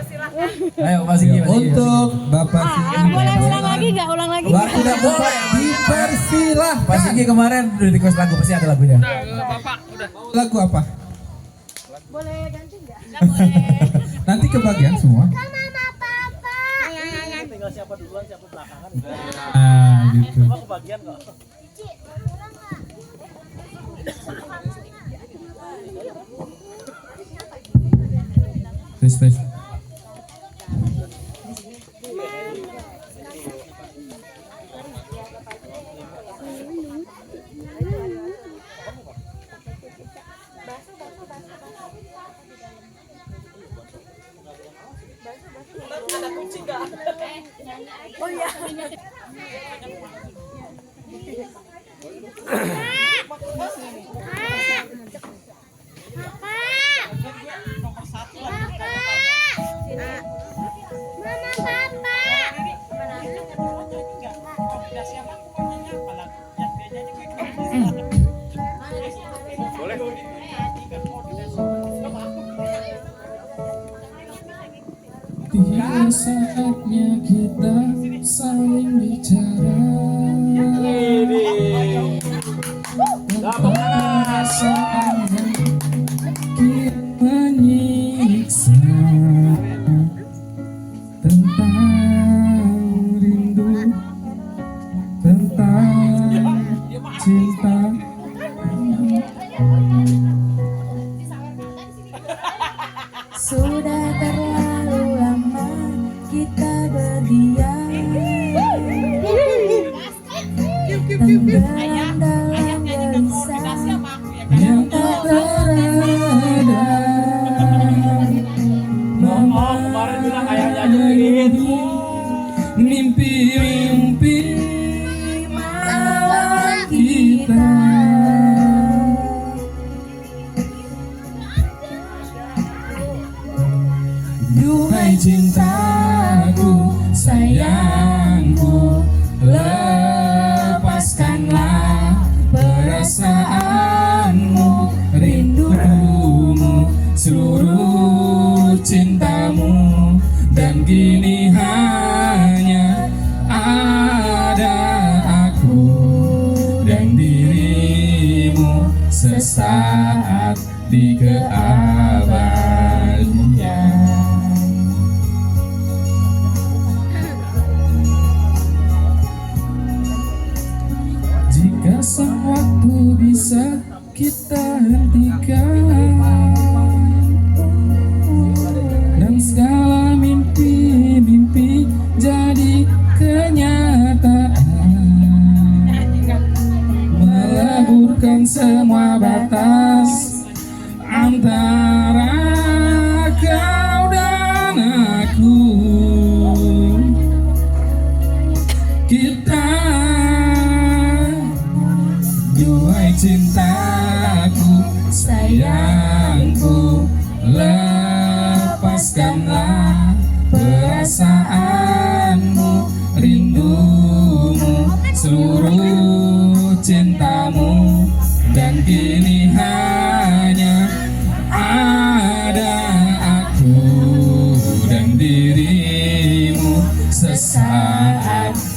Ayo Mas Singgi. Untuk Bapak Singgi. Boleh ulang lagi nggak? Ulang lagi. Waktu udah boleh. Dipersilah. Pak Singgi kemarin udah request lagu, pasti ada lagunya. Lagu apa? Boleh ganti nggak? Nanti kebagian semua. Tinggal siapa duluan siapa belakangan. Nah, gitu. Cuma kebagian kok. Tes. Tiba saatnya kita saling bicara tentang perasaan yang kita menyiksa, tentang rindu, tentang cinta. Sudah terlalu lama kita berdiam, tenggelam dalam gelisah yang tak teredam. Memenuhi mimpi-mimpi malam kita. Duhai cintaku, sayangku, lepaskanlah perasaanmu, rindumu, seluruh cintamu. Dan kini hanya ada aku dan dirimu sesaat di keabadian. Jika sang waktu bisa kita hentikan dan segala mimpi-mimpi jadi kenyataan, meleburkan semua batas antara kau dan aku. Kita, duhai cintaku, sayangku, lepaskanlah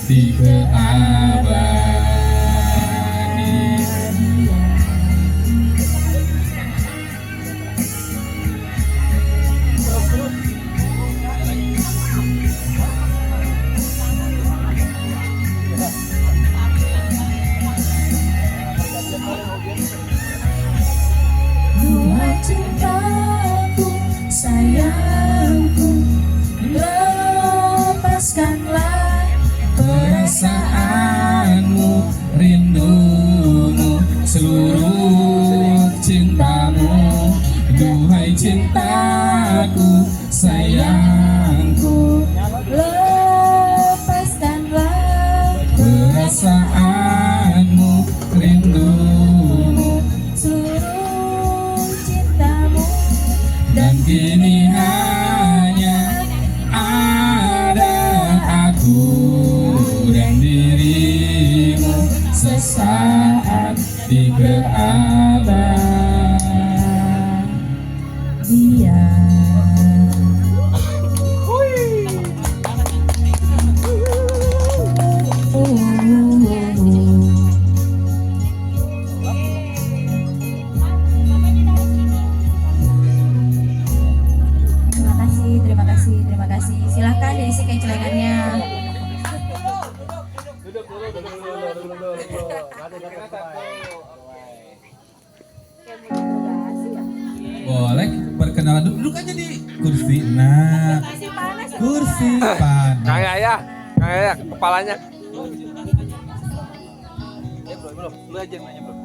di keabadian. Duhai cintaku, sayangku, lepaskanlah Perasaanmu, rindumu, seluruh cintamu. Duhai cintaku, sayangku, lepaskanlah perasaanmu, rindumu, seluruh cintamu. dan kini hanya ada aku dan dirimu sesaat di keabadian. Terima kasih, terima kasih. Silahkan diisi kecelengannya. Boleh perkenalan dulu, duduk aja di kursi. Nah, kursi panas. Kang Yaya, kepalanya.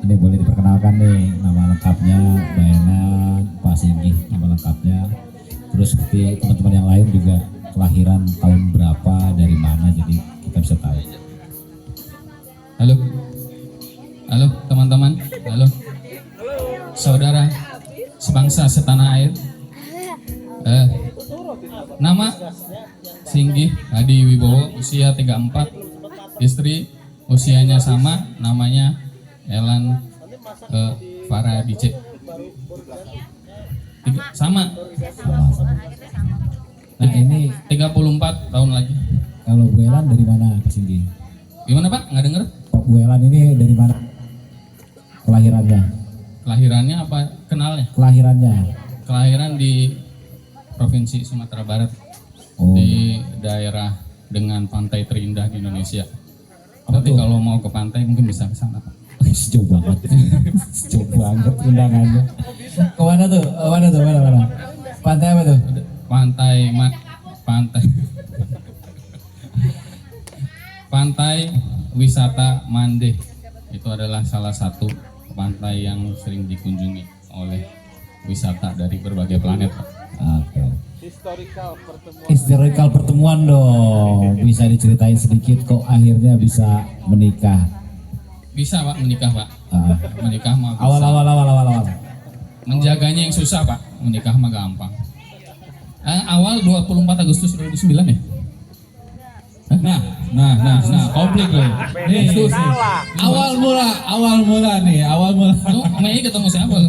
Ini boleh diperkenalkan nih nama lengkapnya, Bayanan, Pak Singgih nama lengkapnya. Terus seperti teman-teman yang lain juga kelahiran tahun berapa, dari mana, jadi kita bisa tahu. Halo, halo teman-teman, halo saudara sebangsa setanah air. Nama Singgih Hadi Wibowo, usia 34, istri usianya sama, namanya Elan Faradice. Sama. Nah ini 34 tahun lagi. kalau Bu Elan dari mana Pak Singgih? Gimana Pak? Nggak denger? Pak Bu Elan ini dari mana kelahirannya? Kelahirannya apa kenalnya? Kelahirannya? Kelahiran di Provinsi Sumatera Barat, Oh, di daerah dengan pantai terindah di Indonesia. Apa Nanti tuh? kalau mau ke pantai mungkin bisa ke sana Pak. sejauh banget, sejauh banget undangannya. Kemana tuh? Mana tuh? Mana? Pantai apa tuh? Pantai Pantai wisata Mande itu adalah salah satu pantai yang sering dikunjungi oleh wisata dari berbagai planet Pak. Oke. Historical pertemuan dong. Bisa diceritain sedikit kok akhirnya bisa menikah? Bisa Pak menikah Pak. Menikah mah bisa. Awal. Menjaganya yang susah Pak, menikah mah gampang. Awal 24 Agustus 2009 ya? Nah, komplit loh. Nih, awal mula nih. Lu Mei ketemu siapa lu?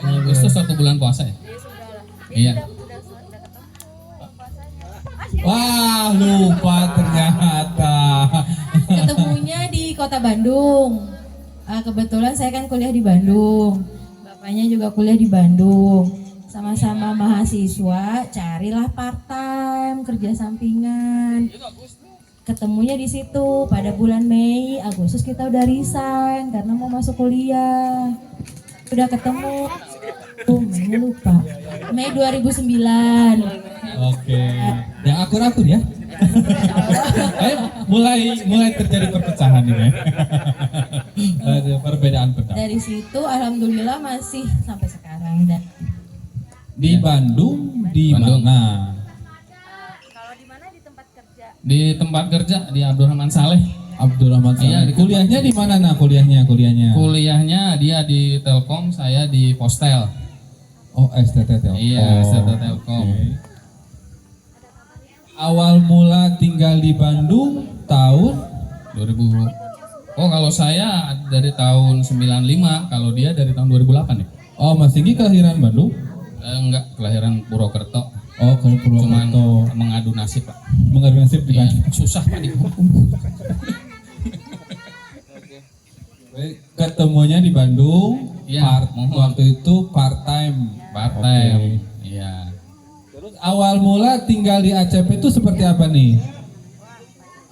Agustus 1 bulan puasa ya? Iya. Wah, lupa ternyata. Ketemunya di Kota Bandung. Kebetulan saya kan kuliah di Bandung. Bapaknya juga kuliah di Bandung. Sama-sama mahasiswa, carilah part time, kerja sampingan. Ketemunya di situ pada bulan Mei, Agustus kita udah resign karena mau masuk kuliah. Udah ketemu. Mei lupa. Mei 2009. Oke. Yang akur-akur ya. mulai terjadi perpecahan ini. Ada perbedaan pendapat. Dari situ alhamdulillah masih sampai sekarang. Dan Di Bandung, di mana? kalau di mana di tempat kerja? Di tempat kerja di Abdurrahman Saleh. Abdurrahman Iya, Saleh. di Kuliahnya di mana? Nah, kuliahnya. Kuliahnya dia di Telkom, saya di Postel. Oh, STT Telkom. Iya, STT Telkom. Oke. Awal mula tinggal di Bandung tahun 2000. Oh, kalau saya dari tahun 95, kalau dia dari tahun 2008 ya. Oh, Mas Singgi kelahiran Bandung? Enggak, kelahiran Purwokerto. Oh, ke Cuman Purwokerto. mengadu nasib Pak. Mengadu nasib di Iya, Bandung. susah Pak di kampung. Baik, ketemunya di Bandung. Iya, Waktu itu part time. Part-time. Iya. Terus awal mula tinggal di ACP itu seperti apa nih?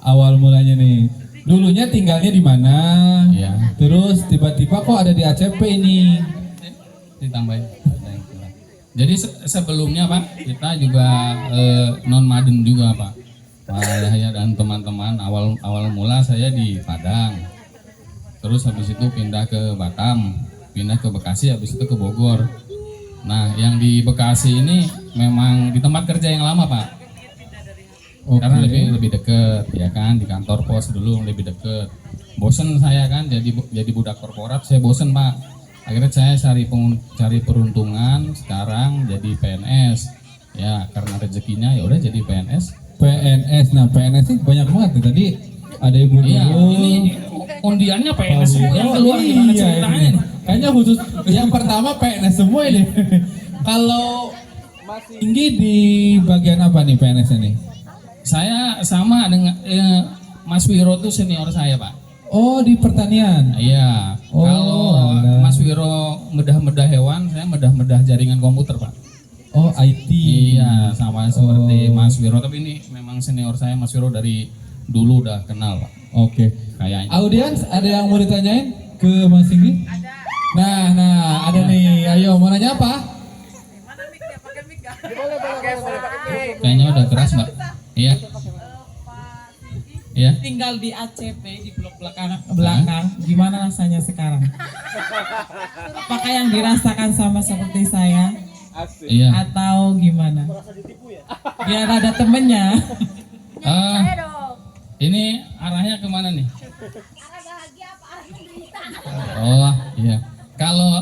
Awal mulanya nih. Dulunya tinggalnya di mana? Iya. Terus tiba-tiba kok ada di ACP ini? Ditambahin. Jadi sebelumnya Pak, kita juga non Maden juga Pak. Pak Yahya dan teman-teman awal mula saya di Padang. Terus habis itu pindah ke Batam, pindah ke Bekasi, habis itu ke Bogor. Nah, yang di Bekasi ini memang di tempat kerja yang lama Pak. Karena lebih deket ya kan, di kantor pos dulu lebih deket. Bosen saya kan jadi budak korporat, saya bosen Pak. Akhirnya saya cari peruntungan, sekarang jadi PNS. Ya karena rezekinya ya udah jadi PNS. PNS. Nah, PNS ini banyak banget nih. Tadi ada ibu Iya, dulu. ini undiannya PNS semua yang keluar gimana iya, ceritanya ini. nih? Kayaknya khusus yang pertama PNS semua ini. Kalau Mas Tinggi di bagian apa nih PNS ini? Saya sama dengan Mas Wiro tuh senior saya Pak. Oh, di pertanian. Iya. Oh, Kalau ada. Mas Wiro medah-medah hewan, saya medah-medah jaringan komputer Pak. Oh, IT. Iya, sama seperti Mas Wiro. Tapi ini memang senior saya Mas Wiro dari dulu udah kenal Pak. Oke. Kayaknya. Audiens, ada yang mau ditanyain ke Mas Tinggi? Nah, ada nih. Ayo, mau nanya apa? Kayaknya udah keras Mbak. Iya. Iya. Tinggal di ACP di blok belakang, gimana rasanya sekarang? Apakah yang dirasakan sama seperti saya Iya. atau gimana? Biar ada temennya. Ini arahnya kemana nih? Oh iya.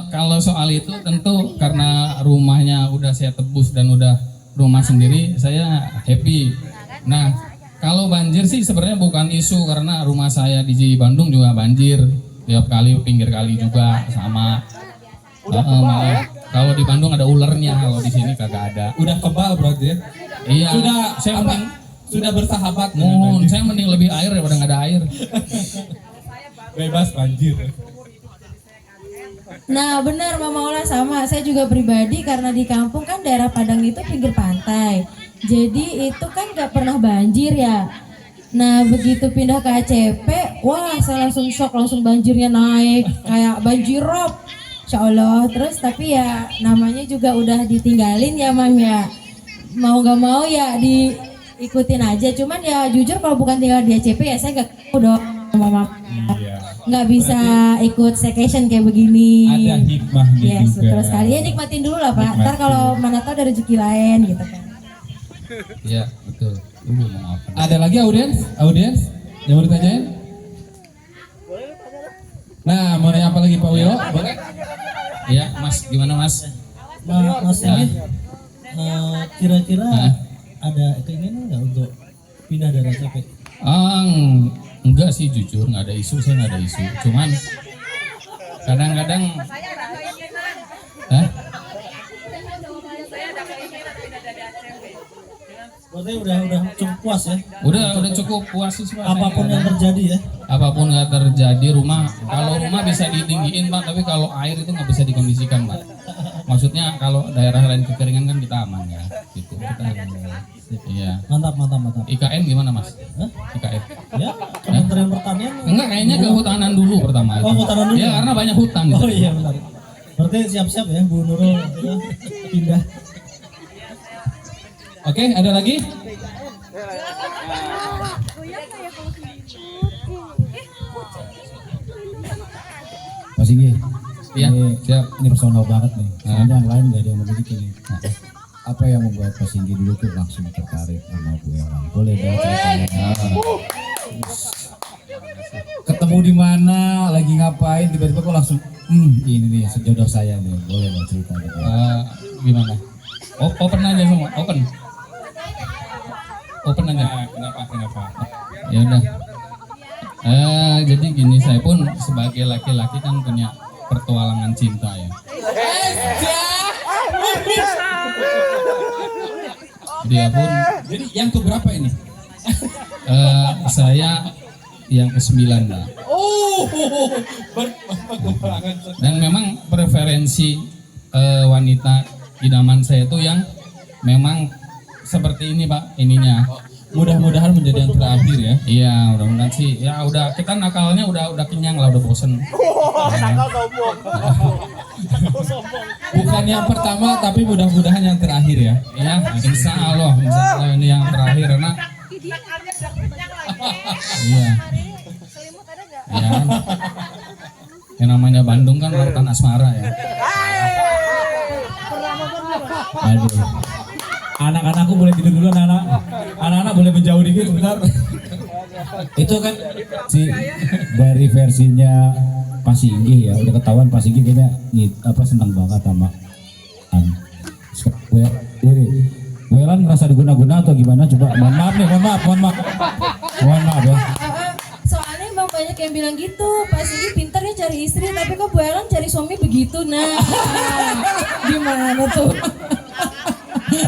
Kalau soal itu tentu karena rumahnya udah saya tebus dan udah rumah sendiri, saya happy. Nah, kalau banjir sih sebenarnya bukan isu karena rumah saya di Bandung juga banjir. Tiap kali pinggir kali juga sama. Malah kalau di Bandung ada ulernya, kalau di sini kagak ada. Udah kebal berarti ya? Iya. Saya sudah bersahabat. Saya mending lebih air daripada nggak ada air. Bebas banjir. Nah benar Mama Ola sama, saya juga pribadi karena di kampung kan daerah Padang itu pinggir pantai. Jadi itu kan gak pernah banjir ya. Nah begitu pindah ke ACP, wah saya langsung shock, langsung banjirnya naik kayak banjir rob. Insya Allah. Terus tapi ya namanya juga udah ditinggalin ya Mam ya. Mau gak mau ya diikutin aja. Cuman ya jujur kalau bukan tinggal di ACP ya saya gak tahu dong Mama. Nggak bisa ikut staycation kayak begini. Ada hikmahnya Yes, juga. betul sekali. Ya nikmatin dulu lah Pak. Ntar kalau mana tahu ada rezeki lain gitu kan. Iya betul. Mau apa? Ada lagi audiens? Yang mau ditanyain? Nah, mau nanya apa lagi Pak Wiro? Boleh? Iya Mas, gimana Mas? Mas ini kira-kira ada keinginan nggak untuk pindah dari ACP? Enggak sih jujur, nggak ada isu, saya nggak ada isu. Cuman kadang-kadang, Berarti udah cukup puas ya? udah cukup puas sih Pak. Apapun yang terjadi ya? Apapun yang terjadi kalau rumah bisa ditinggiin Pak, tapi kalau air itu nggak bisa dikondisikan Pak. Maksudnya kalau daerah lain kekeringan kan kita aman ya, gitu. Kita iya. Mantap. IKN gimana Mas? Hah? IKN? Ya, Kementerian Pertanian. Enggak, kayaknya kehutanan dulu pertama itu. Oh, kehutanan dulu. Ya karena banyak hutan. Oh Gitu. iya benar. Berarti siap-siap ya Bu Nurul ya, pindah. Oke, ada lagi? Mas Singgi, Iya, siap. ini personal banget nih. Soalnya yang lain nggak ada yang memiliki nih. Apa yang membuat Mas Singgi dulu tuh langsung tertarik sama Bu Elang? Boleh dong ceritanya. Ketemu di mana, lagi ngapain, tiba-tiba kok langsung, ini nih sejodoh saya nih. Boleh dong cerita gitu. Gimana? Open aja semua, open aja. Kenapa? Ya udah. Jadi gini, saya pun sebagai laki-laki kan punya pertualangan cinta ya. dia pun Jadi yang keberapa ini? saya yang ke-9 lah. Oh, Dan memang preferensi wanita idaman saya itu yang memang seperti ini Pak, ininya. mudah-mudahan menjadi yang terakhir ya. Iya, mudah-mudahan sih. Ya udah, kita nakalnya udah kenyang lah, udah bosen. Bukan yang pertama tapi mudah-mudahan yang terakhir ya. Iya, insya Allah ini yang terakhir karena iya. Ya. Yang namanya Bandung kan lautan asmara ya. Aduh. Anak-anakku boleh tidur dulu, anak-anak boleh menjauh dikit bentar. Itu kan dari versinya Pak Singgi ya, udah ketahuan Pak Singgi kayaknya senang banget sama Welan ngerasa diguna-guna atau gimana? Coba mohon maaf ya. Soalnya emang banyak yang bilang gitu, Pak Sigi pinternya cari istri, tapi kok Bu Ellen cari suami begitu. Nah, gimana tuh?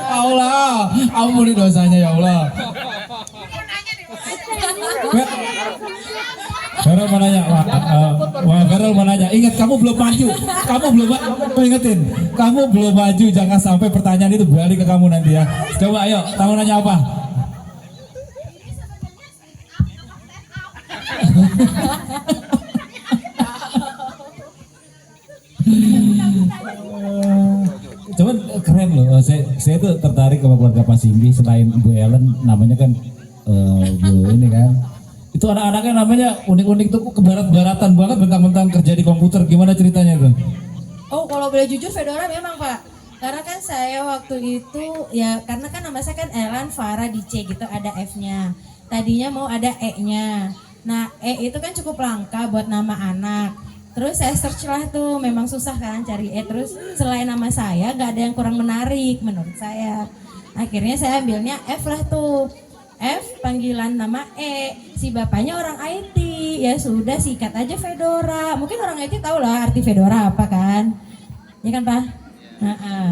Allah, ampuni dosanya ya Allah. Feral mau nanya, Feral mau nanya. Ingat kamu belum maju, kamu belum maju. Jangan sampai pertanyaan itu balik ke kamu nanti ya. Coba ayo, kamu nanya apa? Cuman keren loh, saya tuh tertarik sama keluarga Pak Singgi. Selain Bu Ellen, namanya kan Bu ini kan. Itu anak-anaknya namanya unik-unik tuh, kebarat-baratan banget, mentang-mentang kerja di komputer. Gimana ceritanya tuh? Oh, kalau boleh jujur Fedora memang Pak. Karena kan saya waktu itu ya, karena kan nama saya kan Ellen Farah di C gitu, ada F-nya. Tadinya mau ada E-nya. Nah, E itu kan cukup langka buat nama anak. Terus saya search lah tuh, memang susah kan cari E. Terus selain nama saya gak ada yang kurang menarik menurut saya. Akhirnya saya ambilnya F lah tuh. F panggilan nama E, si bapaknya orang IT, ya sudah sikat aja Fedora. Mungkin orang IT tahu lah arti Fedora apa kan, ya kan Pak? Nah.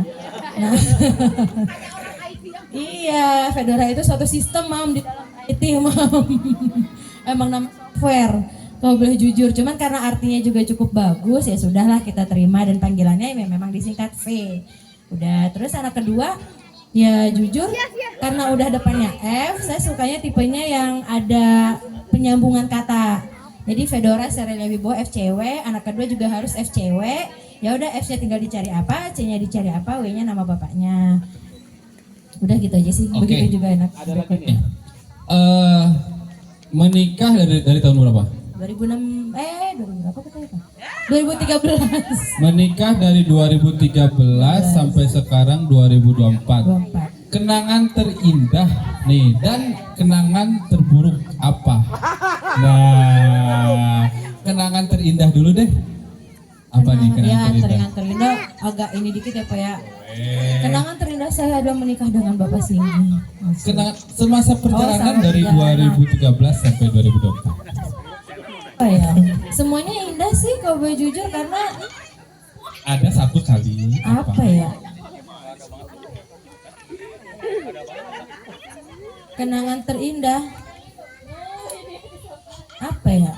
Iya, Fedora itu suatu sistem Mam di dalam IT Mam. Emang nama software, kalau boleh jujur. Cuman karena artinya juga cukup bagus, ya sudahlah kita terima dan panggilannya memang disingkat V. Udah, terus anak kedua. Ya jujur, karena udah depannya F, saya sukanya tipenya yang ada penyambungan kata. Jadi Fedora Serelia Wibowo F cewek, anak kedua juga harus F cewek. Ya udah, F-nya tinggal dicari apa, C-nya dicari apa, W-nya nama bapaknya. Udah gitu aja sih. Oke. Begitu juga enak. Ada lagi nih. Menikah dari tahun berapa? 2006 berapa katanya Pak? 2013. Menikah dari 2013 sampai sekarang 2024. 24. Kenangan terindah nih dan kenangan terburuk apa? Nah, kenangan terindah dulu deh. Apa nih kenangan terindah? Kenangan terindah agak ini dikit ya Pak ya. Kenangan terindah saya adalah menikah dengan Bapak Singgi. Kenangan semasa perjalanan sama dari perjalanan. 2013 sampai 2024. Apa ya? Semuanya indah sih kalau boleh jujur, karena Ada satu kali apa ya? Kenangan terindah apa ya?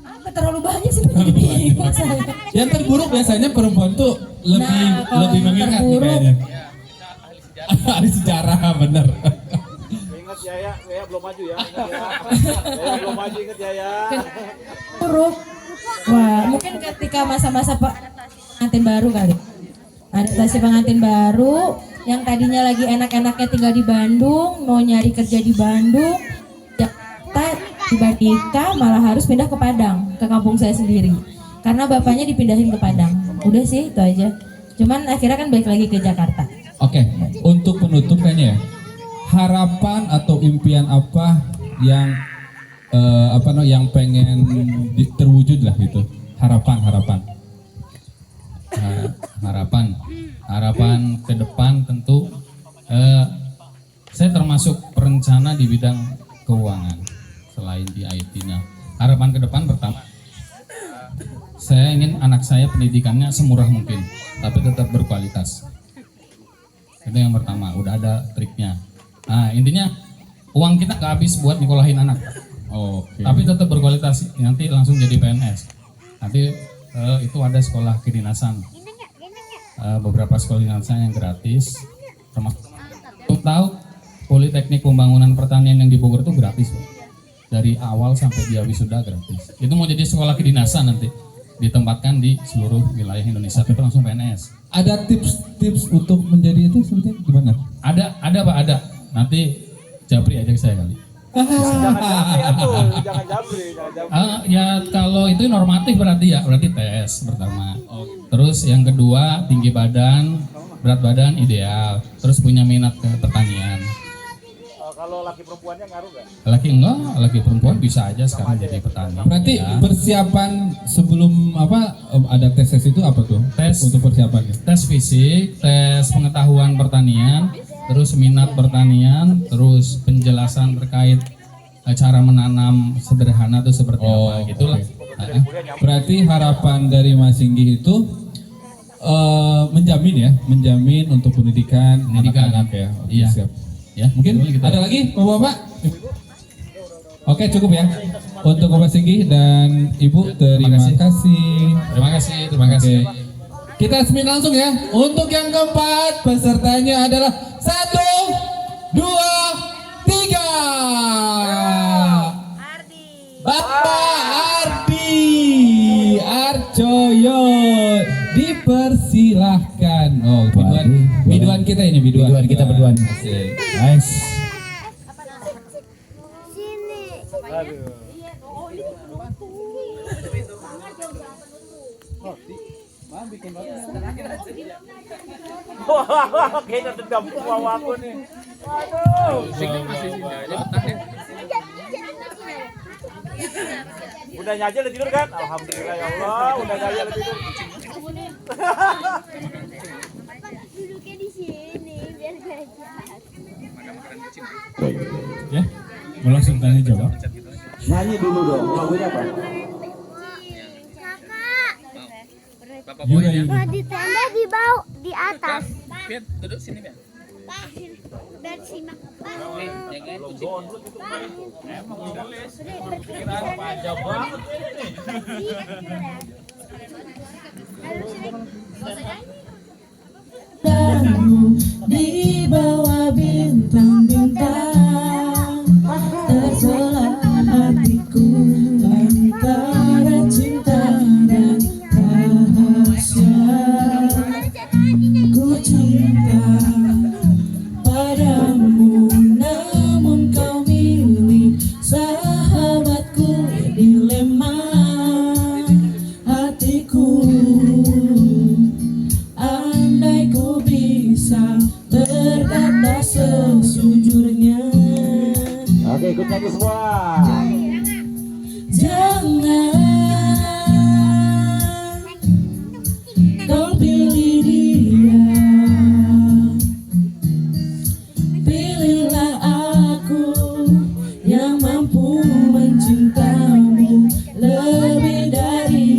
Apa terlalu banyak sih jadi bingung saya. Yang terburuk biasanya perempuan tuh Nah, kalau lebih yang mengingat nih terburuk- kayaknya. Ahli sejarah bener. Ingat ya belum maju ya. Ingat ya belum maju, ingat ya. Buruk. Wah, mungkin ketika masa-masa pengantin baru kali. Adaptasi pengantin baru yang tadinya lagi enak-enaknya tinggal di Bandung, mau nyari kerja di Bandung, Jakarta, tiba-tiba malah harus pindah ke Padang, ke kampung saya sendiri. Karena bapaknya dipindahin ke Padang. Udah sih itu aja. Cuman akhirnya kan balik lagi ke Jakarta. Oke, untuk penutup kayaknya ya, harapan atau impian apa yang yang pengen terwujud lah gitu, harapan ke depan tentu saya termasuk perencana di bidang keuangan selain di IT. Nah, harapan ke depan pertama, saya ingin anak saya pendidikannya semurah mungkin tapi tetap berkualitas. Itu yang pertama, udah ada triknya. Nah, intinya uang kita nggak habis buat nyekolahin anak. Oke. Tapi tetap berkualitas, nanti langsung jadi PNS. Nanti itu ada sekolah kedinasan, beberapa sekolah kedinasan yang gratis, termasuk tahu Politeknik Pembangunan Pertanian yang di Bogor itu gratis, Pak. Dari awal sampai dia wisuda gratis. Itu mau jadi sekolah kedinasan nanti, ditempatkan di seluruh wilayah Indonesia, itu langsung PNS. Ada tips-tips untuk menjadi itu sebetulnya gimana? Ada Pak, ada. Nanti Japri ajak saya kali. Jangan jabri. Ya kalau itu normatif berarti tes pertama. Terus yang kedua tinggi badan, berat badan ideal. Terus punya minat ke pertanian. Kalau laki perempuannya ngaruh nggak? Laki enggak, laki perempuan bisa aja sekarang jadi petani. Berarti Ya. persiapan sebelum ada tes itu apa tuh? Tes Untuk persiapannya. tes fisik, tes pengetahuan pertanian, terus minat pertanian, terus penjelasan terkait cara menanam sederhana itu seperti apa gitulah. Berarti harapan dari Mas Singgi itu menjamin untuk pendidikan anak-anak ya. Oke, Iya. siap. Ya, Mungkin gitu. ada lagi Bapak-bapak? Oke, cukup ya. Untuk Bapak Singgi dan Ibu terima kasih. Terima kasih. Oke. Kita spin langsung ya. Untuk yang keempat pesertanya adalah 1, 2, 3. Bapak Ardi Arjoyo dipersilahkan. Oh, biduan kita ini biduan kita berdua. Nice. Wah, kayaknya dendam bawa aku nih. Waduh. Udah aja udah tidur kan? Alhamdulillah ya Allah, udah aja udah tidur. Duduknya di sini biar gak jahat. Ya, mau langsung tanya jawab. Nyanyi dulu dong, lagunya apa? Kakak. Kalau di tenda di bawah, di atas. Pian, duduk sini, Pian. Biar simak. Di bawah bintang-bintang terbelah hatiku antara cinta dan rahasia. Ku cinta padamu namun kau milik sahabatku, dilema hatiku. Andai ku bisa berkata sejujurnya. Oke, ikut nyanyi semua. Jangan kau pilih dia, pilihlah aku yang mampu mencintamu lebih dari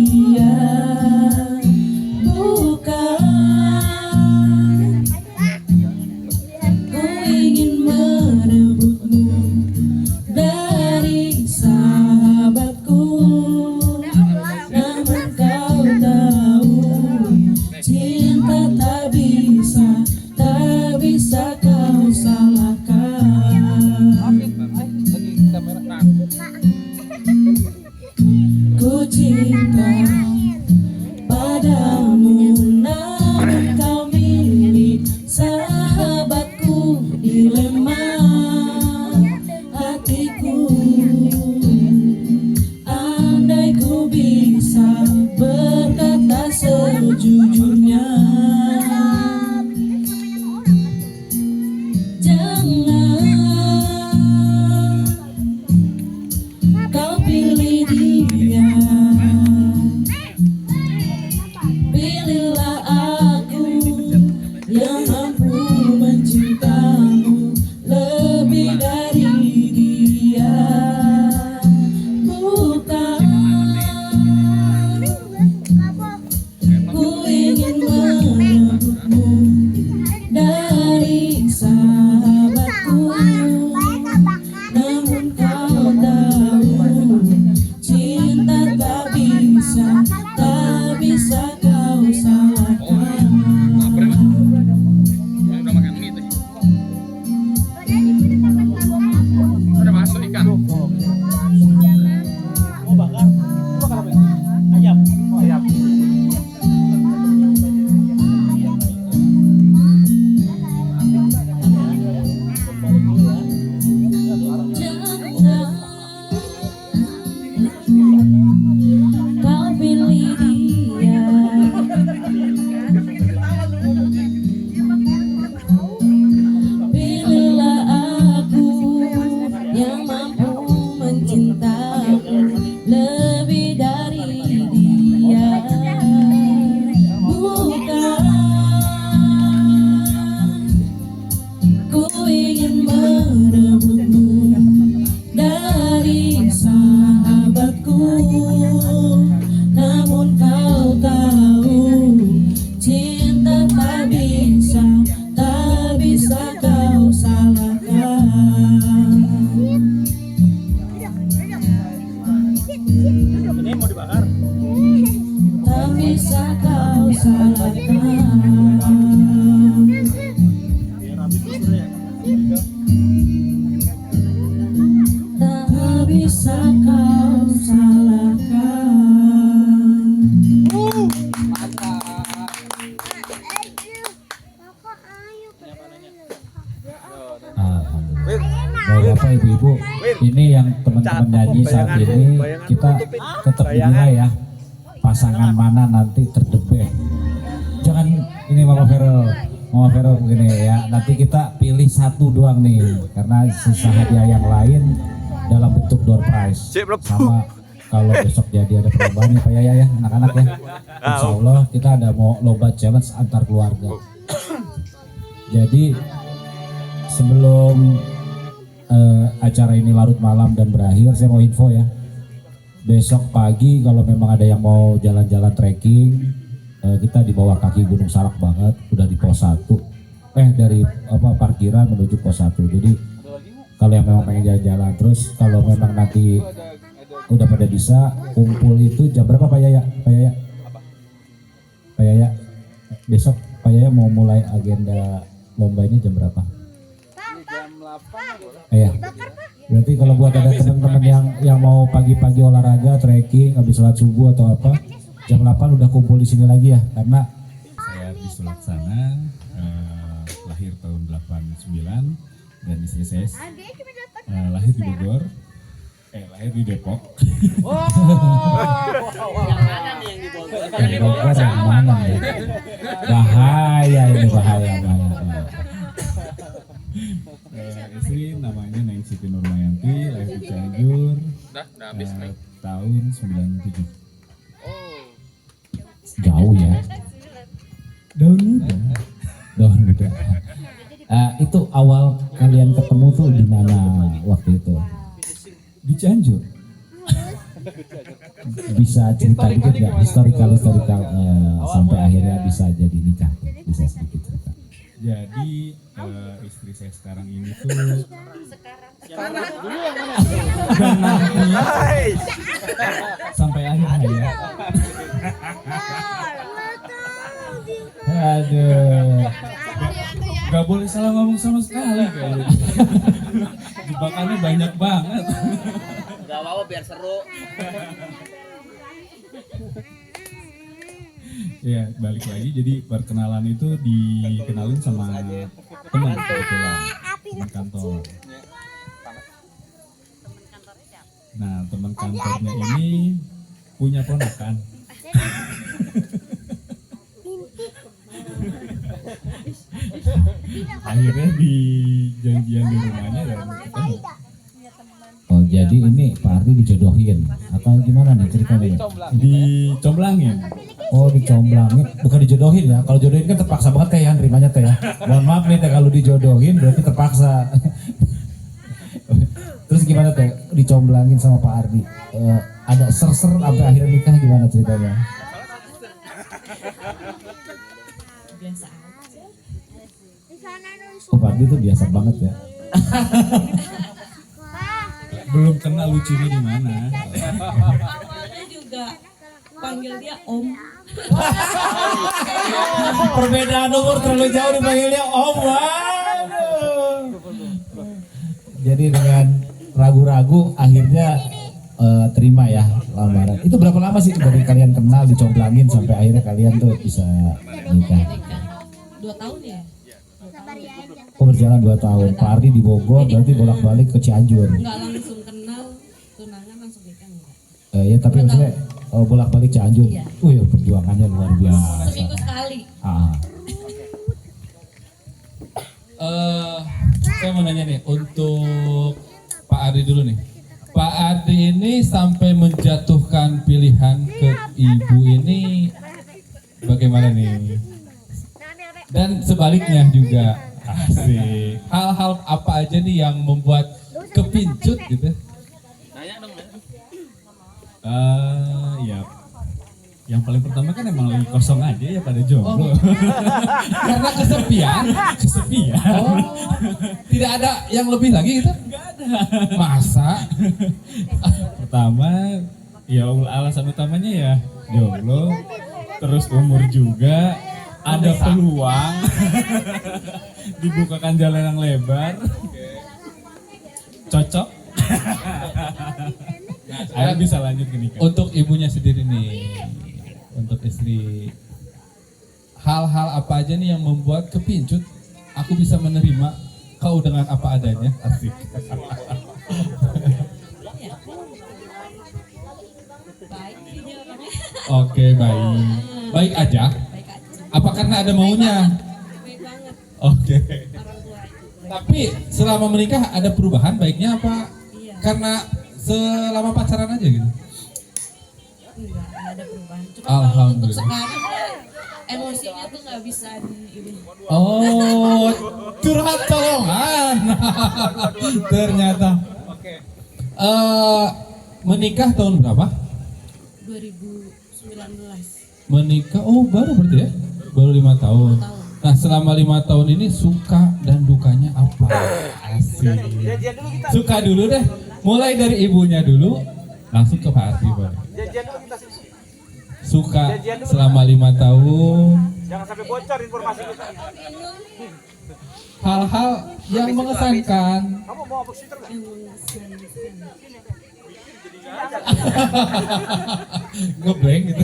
dia. Bukan ku ingin merebutmu dari sahabatku, namun kau tahu cinta tak bisa kau salahkan. Ku cinta padamu namun kau milik sahabatku, dilema hatiku. Andai ku bisa berkata sejujurnya. tak bisa kau salahkan. Ini mau dibakar. Tak bisa kau salahkan. Tak bisa kau salahkan. Bapak ibu-ibu, ini yang teman-teman nyanyi saat ini kita tetap dinilai ya, pasangan mana nanti terdebeh. Jangan ini Mama Vero begini ya, nanti kita pilih satu doang nih, karena sisa hadiah yang lain dalam bentuk door prize. Sama kalau besok jadi ada perlombaan nih Pak Yaya ya, anak-anak ya. Insya Allah kita ada mau lomba challenge antar keluarga. Jadi sebelum acara ini larut malam dan berakhir, saya mau info ya. Besok pagi kalau memang ada yang mau jalan-jalan trekking, kita di bawah kaki Gunung Salak banget, udah di pos 1. Dari parkiran menuju pos 1. Jadi kalau yang memang pengen jalan-jalan, terus kalau memang nanti udah pada bisa kumpul itu jam berapa Pak Yaya? Pak Yaya, besok Pak Yaya mau mulai agenda lombanya jam berapa? Iya. Berarti kalau buat ada teman-teman yang mau pagi-pagi olahraga, trekking, habis sholat subuh atau apa, jam 8 udah kumpul di sini lagi ya, karena Saya di Sulaksana, lahir tahun 89, dan istri saya lahir di Bogor, lahir di Depok. Yang mana nih yang di Bogor? yang Bogor yang mana ya? Bahaya ini, bahaya. Istri namanya Neng Siti Nurmayanti, lahir di Cianjur, tahun 97. Jauh ya. Daun muda. Itu awal kalian ketemu tuh di mana waktu itu? Di Cianjur. Bisa cerita dikit nggak historical sampai akhirnya bisa jadi nikah? Bisa sedikit cerita. Jadi istri saya sekarang ini tuh Dan nanti sampai akhir ya. Aduh. gak boleh salah ngomong sama sekali kayaknya. Jebakannya banyak banget. Gak apa-apa biar seru. Ya balik lagi, jadi perkenalan itu dikenalin sama teman kebetulan, teman kantor. Nah teman kantornya ini punya ponakan. Akhirnya di janjian di rumahnya dan ketemu. Oh jadi ini Pak Ardi dijodohin atau gimana nih ceritanya? Dicomblangin. Oh dicomblangin, bukan dijodohin ya. Kalau jodohin kan terpaksa banget kayak nerimanya teh ya. Mohon maaf nih teh, kalau dijodohin berarti terpaksa. Terus gimana teh dicomblangin sama Pak Ardi? Ada ser-ser sampai akhirnya nikah, gimana ceritanya? Biasa aja. Oh Pak Ardi tuh biasa banget ya. Belum kenal lucunya di mana. Awalnya juga panggil dia Om. Perbedaan umur terlalu jauh dipanggilnya Om. Waduh. Jadi dengan ragu-ragu akhirnya terima ya lamaran. Itu berapa lama sih dari kalian kenal, dicomblangin sampai akhirnya kalian tuh bisa nikah? 2 tahun ya? Oh berjalan 2 tahun. Pak Ardi di Bogor berarti bolak-balik ke Cianjur. Enggak langsung kenal, tunangan langsung nikah enggak. Ya tapi maksudnya bolak-balik Cianjur. Iya. Ya perjuangannya luar biasa. Seminggu sekali. Saya mau nanya nih untuk Pak Ardi dulu nih. Pak Ardi ini sampai menjatuhkan pilihan ke ibu ini bagaimana nih? Dan sebaliknya juga. Asik. Hal-hal apa aja nih yang membuat kepincut gitu? Nanya dong, men. Ya Yang paling pertama kan emang lagi kosong aja ya pada jomblo. Karena kesepian. Oh, tidak ada yang lebih lagi gitu? Nggak ada. Masa? Pertama, ya alasan utamanya ya jomblo, terus umur juga, ada peluang, dibukakan jalan yang lebar, cocok. Ayo bisa lanjut ke nikah. Untuk ibunya sendiri nih, untuk istri, hal-hal apa aja nih yang membuat kepincut aku bisa menerima kau dengan apa adanya? Asik. Baik sih jawabannya. Oke, baik. Baik aja. Baik aja. Apa karena ada maunya? Baik banget Oke. orang tua itu. Tapi selama menikah ada perubahan baiknya apa? Iya. Karena selama pacaran aja gitu. Enggak ada perubahan. Cuma kalau untuk Alhamdulillah. sekarang emosinya tuh nggak bisa ini. Oh, curhat colongan. Ternyata. Oke. Menikah tahun berapa? 2019 Menikah, oh baru berarti ya? Baru 5 tahun. Nah selama 5 tahun ini suka dan dukanya apa? Asik. Janjian dulu kita. Suka dulu deh. Mulai dari ibunya dulu, langsung ke Pak Arti boleh. Janjian dulu kita. Suka selama 5 tahun. Jangan sampai bocor informasi kita. Hal-hal yang mengesankan. Kamu mau apa sih terus? Ngeblank gitu.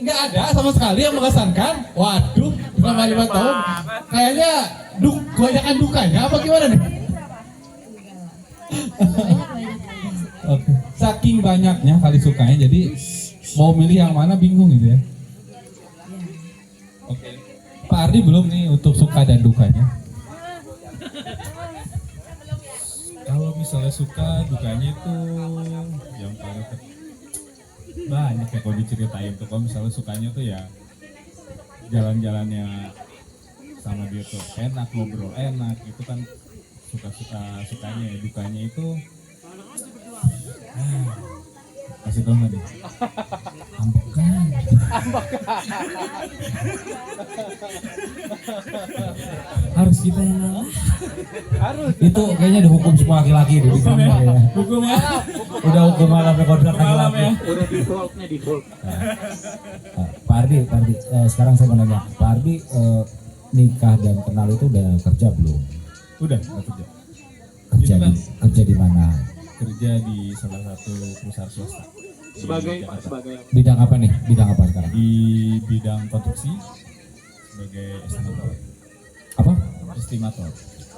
Nggak ada sama sekali yang mengesankan. Waduh, selama 5 tahun kayaknya kebanyakan dukanya apa gimana nih? Oke. Saking banyaknya kali sukanya jadi mau milih yang mana bingung gitu ya. Oke. Pak Ardi belum nih untuk suka dan dukanya. Kalau misalnya suka, dukanya itu yang paling banyak ya kalau diceritain tuh. Kalau misalnya sukanya tuh ya jalan-jalannya sama dia tuh enak, ngobrol enak, itu kan sukanya ya. Dukanya itu kasih tau nggak nih? Ambekan. Harus kita yang ngalah. Itu kayaknya dihukum semua laki-laki di sini ya. Hukum ya. Udah hukum malam ya kontrak Malam laki-laki. ya. Udah defaultnya default. Pak Ardi, sekarang saya mau nanya, Pak Ardi nikah dan kenal itu udah kerja belum? Udah kerja. Kerja di mana? Kerja di salah satu perusahaan swasta. di Jakarta. Bidang apa nih? Bidang apa sekarang? Di bidang konstruksi sebagai estimator. Apa? Estimator.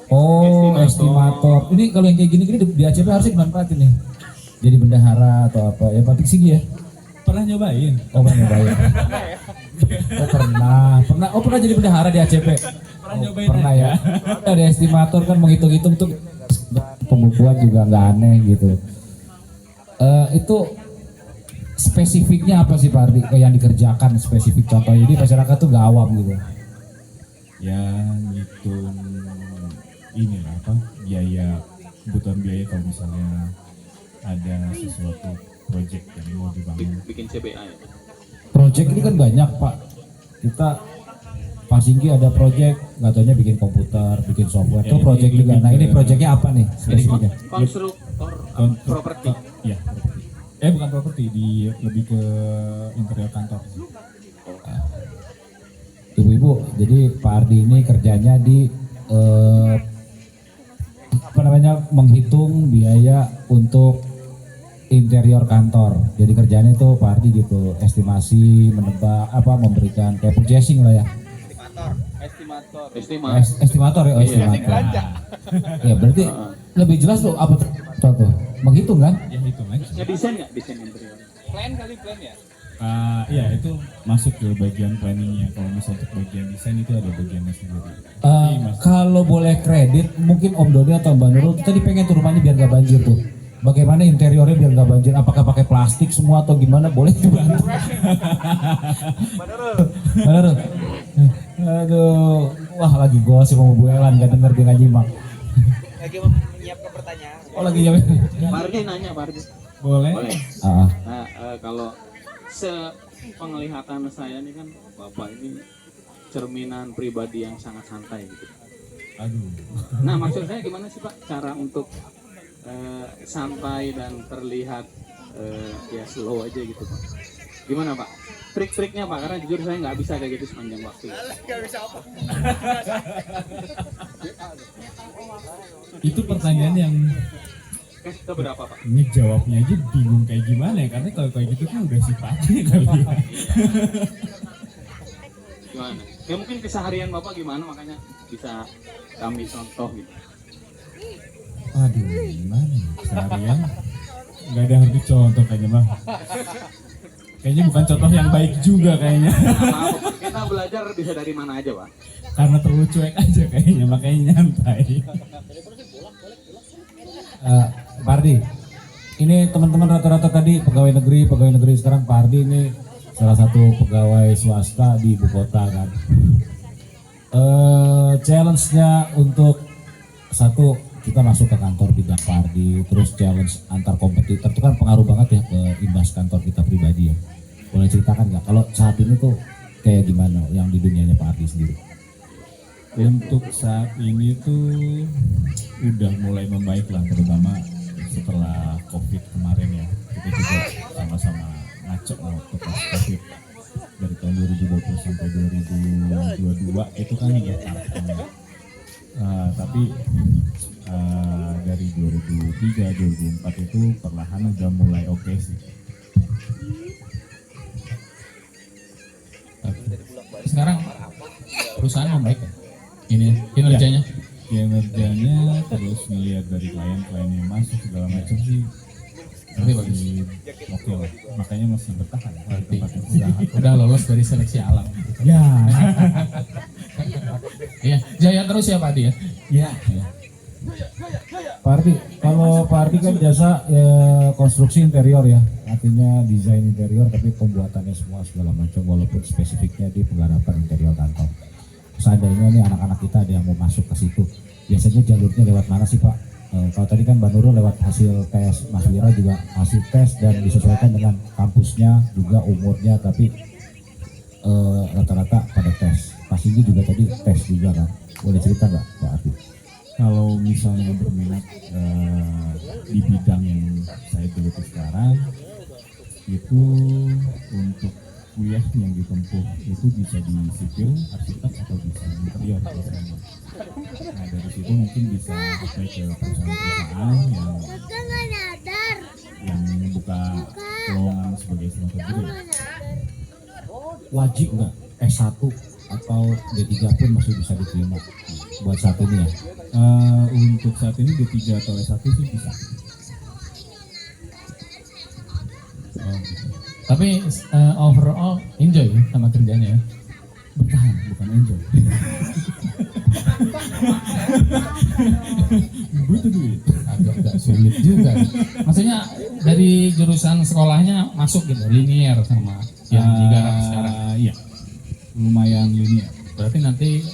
Oh, estimator. Ini kalau yang kayak gini-gini di ACP harusnya dimanfaatin nih. Jadi bendahara atau apa? Ya Pak Sigi ya? Pernah nyobain? Oh, pernah nyobain. Oh, pernah jadi bendahara di ACP. Pernah nyobain Pernah ya. Ada estimator kan menghitung-hitung tuh pembukuan juga nggak aneh gitu. Itu spesifiknya apa sih Pak Ardi yang dikerjakan spesifik contohnya, jadi masyarakat tuh nggak awam gitu. Ya ngitung ini lah apa kebutuhan biaya kalau misalnya ada sesuatu project yang mau dibangun. Bikin CBA ya. Project ini kan banyak Pak. Kita Pak Singgi ada project, nggak taunya bikin komputer, bikin software, itu project juga. Nah ini projectnya apa nih spesifiknya? Konstruktor properti. Ya, properti. Bukan properti, lebih ke interior kantor. Ibu-ibu, jadi Pak Ardi ini kerjanya di menghitung biaya untuk interior kantor. Jadi kerjanya itu Pak Ardi gitu, estimasi, menebak, memberikan kayak purchasing lah ya. Estimator ya, estimator. Ya berarti lebih jelas tuh apa tuh? Menghitung kan? Ya hitung aja. Ngedesain nggak desain interior? Plan ya? Iya itu masuk ke bagian planningnya. Kalau misalnya untuk bagian desain itu ada bagiannya sendiri. Kalau boleh kredit, mungkin Om Doni atau Mbak Nurul, kita pengen tuh rumahnya biar nggak banjir tuh. Bagaimana interiornya biar nggak banjir? Apakah pakai plastik semua atau gimana? Boleh dibantu. Mbak Nurul. Aduh, wah lagi gosip sama Bu Elan, nggak denger dia nggak nyimak. Lagi menyiapkan pertanyaan. Oh lagi nyimak. Pak Ardi nanya Pak Ardi. Boleh. Boleh. Ah, Nah kalau sepenglihatan saya nih kan Bapak ini cerminan pribadi yang sangat santai gitu. Aduh. Nah maksud saya gimana sih Pak cara untuk santai dan terlihat ya slow aja gitu Pak? Gimana Pak? Trik-triknya Pak, karena jujur saya nggak bisa kayak gitu sepanjang waktu. Itu pertanyaan yang Ke berapa Pak? ngejawabnya aja bingung kayak gimana ya, karena kalau kayak gitu kan udah sifatnya kali ya. Gimana? Ya mungkin keseharian Bapak gimana makanya bisa kami contoh gitu. Aduh, gimana ya? Seharian nggak ada harus contoh kayaknya Bang. Kayaknya bukan contoh yang baik juga kayaknya. Maaf, kita belajar bisa dari mana aja Pak? Karena terlalu cuek aja kayaknya, makanya nyantai. Pak Ardi, ini teman-teman rata-rata tadi pegawai negeri sekarang Pak Ardi ini salah satu pegawai swasta di ibu kota kan. Challenge-nya untuk satu, kita masuk ke kantor bidang Pak Ardi, terus challenge antar kompetitor itu kan pengaruh banget ya ke imbas kantor kita pribadi ya. Boleh ceritakan nggak kalau saat ini tuh kayak gimana yang di dunianya Pak Ardi sendiri? Untuk saat ini tuh udah mulai membaik lah, terutama setelah COVID kemarin ya. Kita juga sama-sama ngaco lah waktu pas COVID dari tahun 2020 sampai 2022 itu kan udah target. Tapi dari 2003, 2004 itu perlahan udah mulai oke sih. Sekarang perusahaan membaik ya? Ini kinerjanya? Kinerjanya terus ngelihat dari klien-klien yang masuk segala macam sih Berarti bagus. oke lah, makanya masih bertahan di Berarti tempat yang usaha. udah lolos dari seleksi alam. Ya, Iya, jaya terus ya Pak Adi ya. ya. Pak Ardi, kalau Pak Ardi kan jasa konstruksi interior ya, artinya desain interior tapi pembuatannya semua segala macam walaupun spesifiknya di penggarapan interior kantor. Seandainya nih anak-anak kita ada yang mau masuk ke situ, biasanya jalurnya lewat mana sih Pak? Kalau tadi kan Mbak Nurul lewat hasil tes, Mas Wira juga hasil tes dan disesuaikan dengan kampusnya juga umurnya, tapi rata-rata pada tes. Pas ini juga tadi tes juga kan, boleh cerita nggak Pak Ardi? Kalau misalnya berminat di bidang yang saya geluti sekarang, itu untuk kuliah yang ditempuh itu bisa di sipil, arsitek atau bisa interior biasanya. Nah dari situ mungkin bisa apply ke perusahaan-perusahaan yang membuka lowongan sebagai semacam itu. Wajib nggak S1 atau D3 pun masih bisa diterima buat saat ini ya? Untuk saat ini D3 atau S1 sih bisa. Tapi overall enjoy sama kerjanya ya. Bertahan, bukan enjoy. Butuh duit. Agak sulit juga. Maksudnya dari jurusan sekolahnya masuk gitu, linier sama yang digarap sekarang. Iya, lumayan linear. Berarti nanti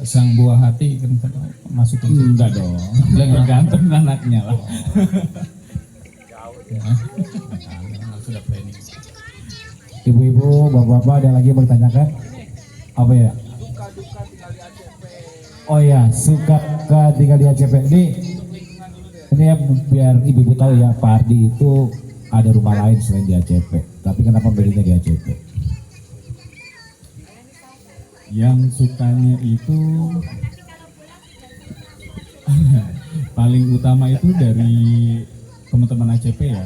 sang buah hati kan masuk ke Enggak dong, tergantung anaknya lah. sudah planning. Ibu-ibu, bapak-bapak ada lagi yang bertanyakan? Apa ya? Oh ya, suka tinggal di ACP. Ini ya biar ibu-ibu tahu ya, Pak Ardi itu ada rumah lain selain di ACP. Tapi kenapa belinya di ACP? Yang sukanya itu paling utama itu dari teman-teman ACP ya,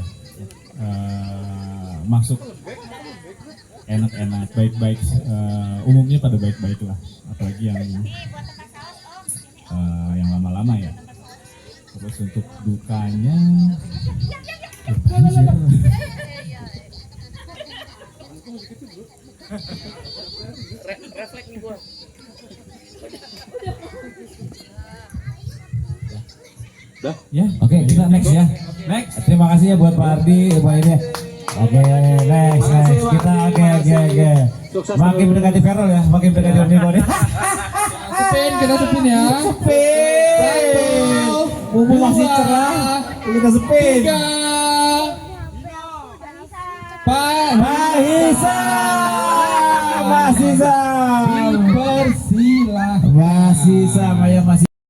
masuk enak-enak, baik-baik, umumnya pada baik-baik lah, apalagi yang lama-lama ya. Terus untuk dukanya banjir. Refleks nih gua. Ya, Oke, kita next ya. Next. Terima kasih ya buat Pak Ardi, Pak ini. Oke, next. Kita oke. Makin mendekati Ferrol ya, makin mendekati Omnibus. kita sepin ya. Sepin. Mumpung masih cerah, kita sepin. Pak Hisam, Mas Hisam. dipersilahkan. Mas Hisam, ayo Mas